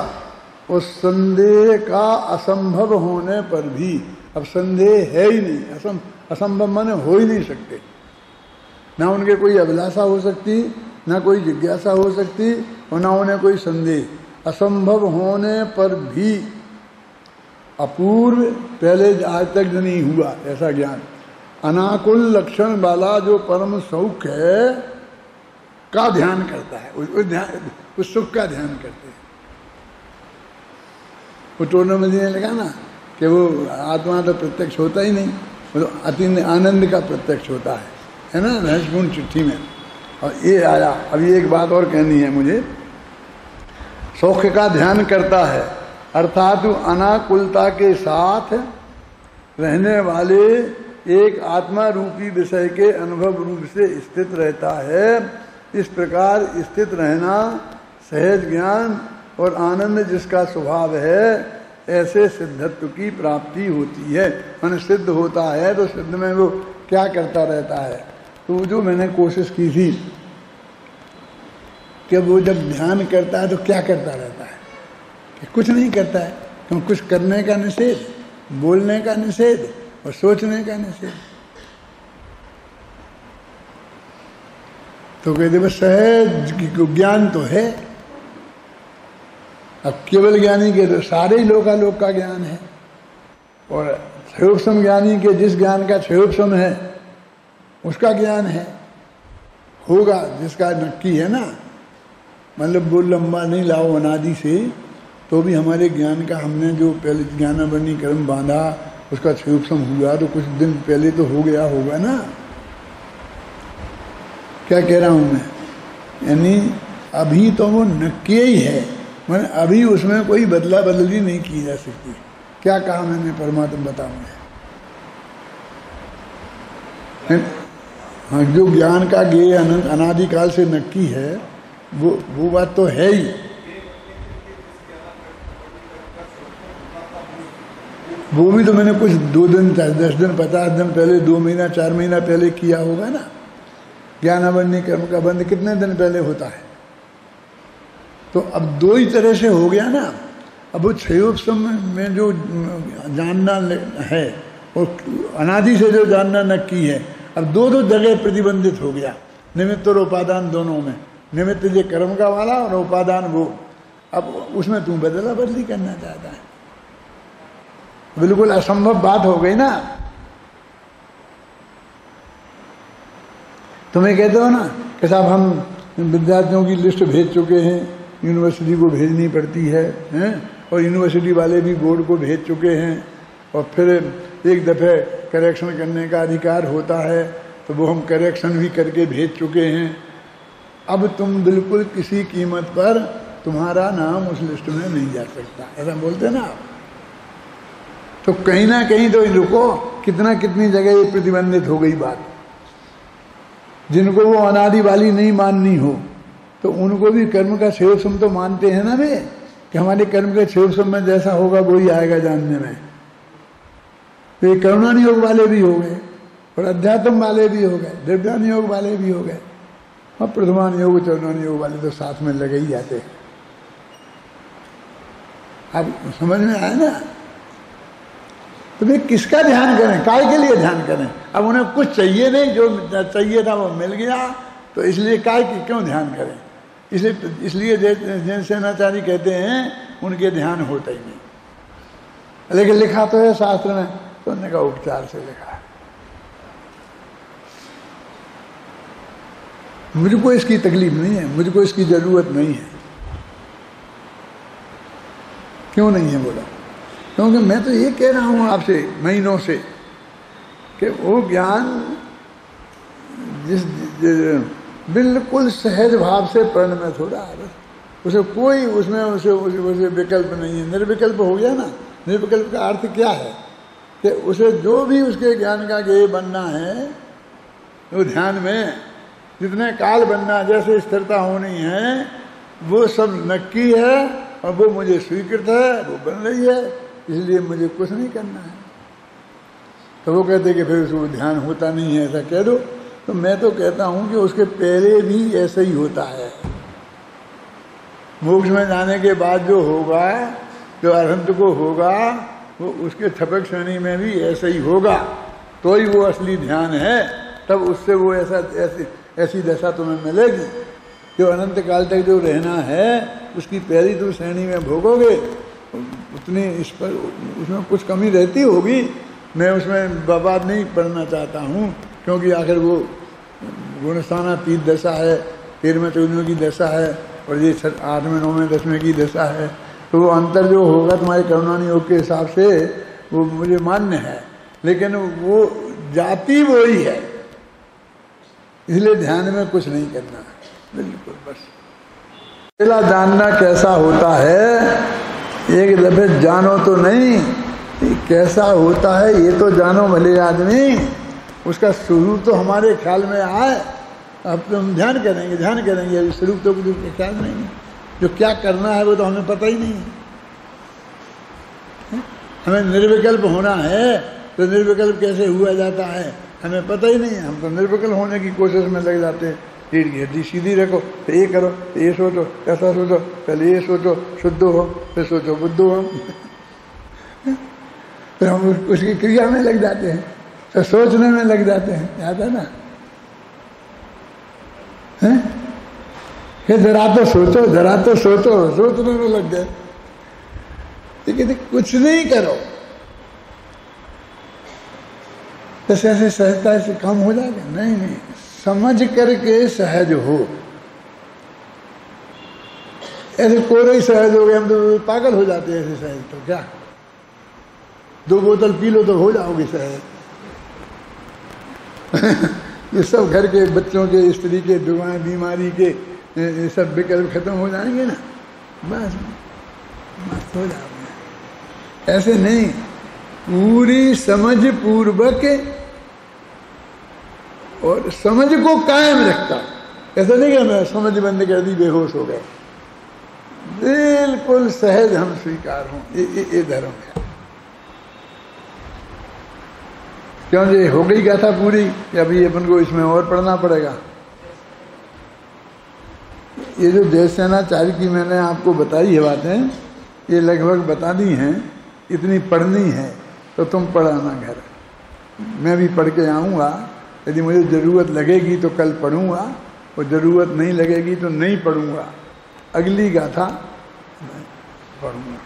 और संदेह का असंभव होने पर भी, अब संदेह है ही नहीं, असंभव माने हो ही नहीं सकते, ना उनके कोई अभिलाषा हो सकती, ना कोई जिज्ञासा हो सकती, और ना उन्हें कोई संदेह। असंभव होने पर भी अपूर्व, पहले आज तक नहीं हुआ ऐसा ज्ञान, अनाकुल लक्षण वाला जो परम सुख है का ध्यान करता है, उस सुख का ध्यान करते हैं। वो टोनमल जी ने लिखा ना कि वो आत्मा तो प्रत्यक्ष होता ही नहीं, वो तो अति आनंद का प्रत्यक्ष होता है ना, रहस्यपूर्ण चिट्ठी में। और ये आया, अभी एक बात और कहनी है मुझे, सौख्य का ध्यान करता है अर्थात अनाकुलता के साथ रहने वाले एक आत्मा रूपी विषय के अनुभव रूप से स्थित रहता है। इस प्रकार स्थित रहना सहज ज्ञान और आनंद जिसका स्वभाव है, ऐसे सिद्धत्व की प्राप्ति होती है। मन सिद्ध होता है तो सिद्ध में वो क्या करता रहता है, तो जो मैंने कोशिश की थी कि वो जब ध्यान करता है तो क्या करता रहता है, कि कुछ नहीं करता है, क्योंकि कुछ करने का निषेध, बोलने का निषेध और सोचने का निषेध। तो कहते बस सहज ज्ञान तो है। अब केवल ज्ञानी के तो सारे ही लोकालोक का ज्ञान है, और क्षयोपम ज्ञानी के जिस ज्ञान का क्षयोपम है उसका ज्ञान है, होगा जिसका नक्की है ना, मतलब वो लंबा नहीं लाओ अनादि से, तो भी हमारे ज्ञान का हमने जो पहले ज्ञानावरणी कर्म बांधा, उसका क्षयोपशम हुआ तो कुछ दिन पहले तो हो गया होगा ना। क्या कह रहा हूं मैं, यानी अभी तो वो नक्की ही है, मैंने अभी उसमें कोई बदला बदली नहीं की जा सकती। क्या कहा मैंने, परमात्मा बताऊंगा। हाँ, जो ज्ञान का ज्ञेय अनादिकाल से नक्की है वो बात तो है ही। वो भी तो मैंने कुछ 2 दिन 10 दिन 50 दिन पहले, 2 महीना 4 महीना पहले किया होगा ना। ज्ञान अवन्य कर्म का बंध कितने दिन पहले होता है? तो अब 2 ही तरह से हो गया ना। अब वो क्षयोपशम में जो जानना है और अनादि से जो जानना नक्की है, अब 2 जगह प्रतिबंधित हो गया, निमित्त और उपादान दोनों में। निमित्त ये कर्म का वाला और उपादान वो। अब उसमें तू बदला बदली करना चाहता है, बिल्कुल असंभव बात हो गई ना। तुम्हें कहते हो ना कि साहब हम विद्यार्थियों की लिस्ट भेज चुके हैं, यूनिवर्सिटी को भेजनी पड़ती है, और यूनिवर्सिटी वाले भी बोर्ड को भेज चुके हैं, और फिर एक दफ़े करेक्शन करने का अधिकार होता है, तो वो हम करेक्शन भी करके भेज चुके हैं। अब तुम बिल्कुल किसी कीमत पर तुम्हारा नाम उस लिस्ट में नहीं जा सकता, ऐसा बोलते ना आप। तो कहीं ना कहीं तो रुको, कितनी जगह ये प्रतिबंधित हो गई बात। जिनको वो अनादि वाली नहीं माननी हो तो उनको भी कर्म का क्षयोपशम तो मानते हैं ना वे, कि हमारे कर्म के क्षयोपशम में जैसा होगा वही आएगा जानने में। तो ये करुणान योग वाले भी हो गए, और अध्यात्म वाले भी हो गए, दिव्यान योग वाले भी हो गए, और प्रथमान योग चरणान योग वाले तो साथ में लगे ही जाते हैं। अब समझ में आया ना। तो वे किसका ध्यान करें, काय के लिए ध्यान करें? अब उन्हें कुछ चाहिए नहीं, जो चाहिए था वो मिल गया, तो इसलिए काय की क्यों ध्यान करें? इसलिए जैन सेनाचारी कहते हैं उनके ध्यान होता ही नहीं। लेकिन लिखा तो है शास्त्र में, तो उन्होंने कहा उपचार से लिखा है। मुझको इसकी तकलीफ नहीं है, मुझको इसकी जरूरत नहीं है। क्यों नहीं है बोला? क्योंकि मैं तो ये कह रहा हूं आपसे महीनों से कि वो ज्ञान जिस बिल्कुल सहज भाव से परिणमित हो रहा है, उसे कोई उसमें उसे विकल्प नहीं है। निर्विकल्प हो गया ना। निर्विकल्प का अर्थ क्या है कि उसे जो भी उसके ज्ञान का ज्ञेय बनना है, वो ध्यान में जितने काल बनना, जैसे स्थिरता होनी है, वो सब नक्की है और वो मुझे स्वीकृत है, वो बन रही है, इसलिए मुझे कुछ नहीं करना है। तो वो कहते कि फिर उसको ध्यान होता नहीं है, ऐसा कह दो। तो मैं तो कहता हूं कि उसके पहले भी ऐसा ही होता है। मोक्ष में जाने के बाद जो होगा, जो अरहंत को होगा, वो उसके थपक श्रेणी में भी ऐसा ही होगा। तो ही वो असली ध्यान है, तब उससे वो ऐसी दशा तुम्हें मिलेगी। जो अनंत काल तक जो रहना है उसकी पहली तुम श्रेणी में भोगोगे, उतनी इस पर उसमें कुछ कमी रहती होगी। मैं उसमें बर्बाद नहीं पड़ना चाहता हूँ, क्योंकि आखिर वो गुणस्थानातीत दशा है, 13वें 14वें की दशा है, और ये 8वें 9वें 10वें की दशा है। तो वो अंतर जो होगा तुम्हारे करुणान योग के हिसाब से वो मुझे मान्य है, लेकिन वो जाति वो ही है। इसलिए ध्यान में कुछ नहीं करना है, बिल्कुल बस पहला जानना कैसा होता है। एक दफे जानो तो नहीं, कैसा होता है ये तो जानो भले आदमी। उसका स्वरूप तो हमारे ख्याल में आए, अब तो हम ध्यान करेंगे। अभी स्वरूप तो कुछ ख्याल नहीं है, जो क्या करना है वो तो हमें पता ही नहीं है। हमें निर्विकल्प होना है, तो निर्विकल्प कैसे हुआ जाता है हमें पता ही नहीं है। हम तो निर्विकल्प होने की कोशिश में लग जाते हैं। रीढ़ की हड्डी सीधी रखो, तो ये करो, तो ये सोचो, ऐसा सोचो, पहले ये सोचो शुद्ध हो, फिर सोचो बुद्ध हो। फिर हम उसकी क्रिया में लग जाते हैं, तो सोचने में लग जाते हैं, याद है ना? जरा तो सोचो, सोचने में लग गए। लेकिन कुछ नहीं करो, जैसे ऐसे सहजता से काम हो जाएगा। नहीं, समझ करके सहज हो। ऐसे कोरे ही सहज हो गए, हम तो पागल हो जाते हैं ऐसे सहज। तो क्या 2 बोतल पी लो तो हो जाओगे शायद। ये सब घर के बच्चों के, स्त्री के दुआएं, बीमारी के ये सब विकल्प खत्म हो जाएंगे ना, बस मस्त हो जाओगे। ऐसे नहीं, पूरी समझ पूर्वक और समझ को कायम रखता। ऐसा नहीं कि मैं समझ बंद कर दी बेहोश हो गए, बिल्कुल सहज हम स्वीकार हों, ये धर्म है। क्यों ये हो गई गाथा पूरी कि अभी अपन को इसमें और पढ़ना पड़ेगा। ये जो देवसेनाचार्य की मैंने आपको बताई है बातें, ये लगभग बता दी हैं, इतनी पढ़नी है तो तुम पढ़ाना घर। मैं भी पढ़ के आऊँगा, यदि मुझे ज़रूरत लगेगी तो कल पढ़ूँगा, और ज़रूरत नहीं लगेगी तो नहीं पढ़ूँगा। अगली गाथा पढ़ूँगा।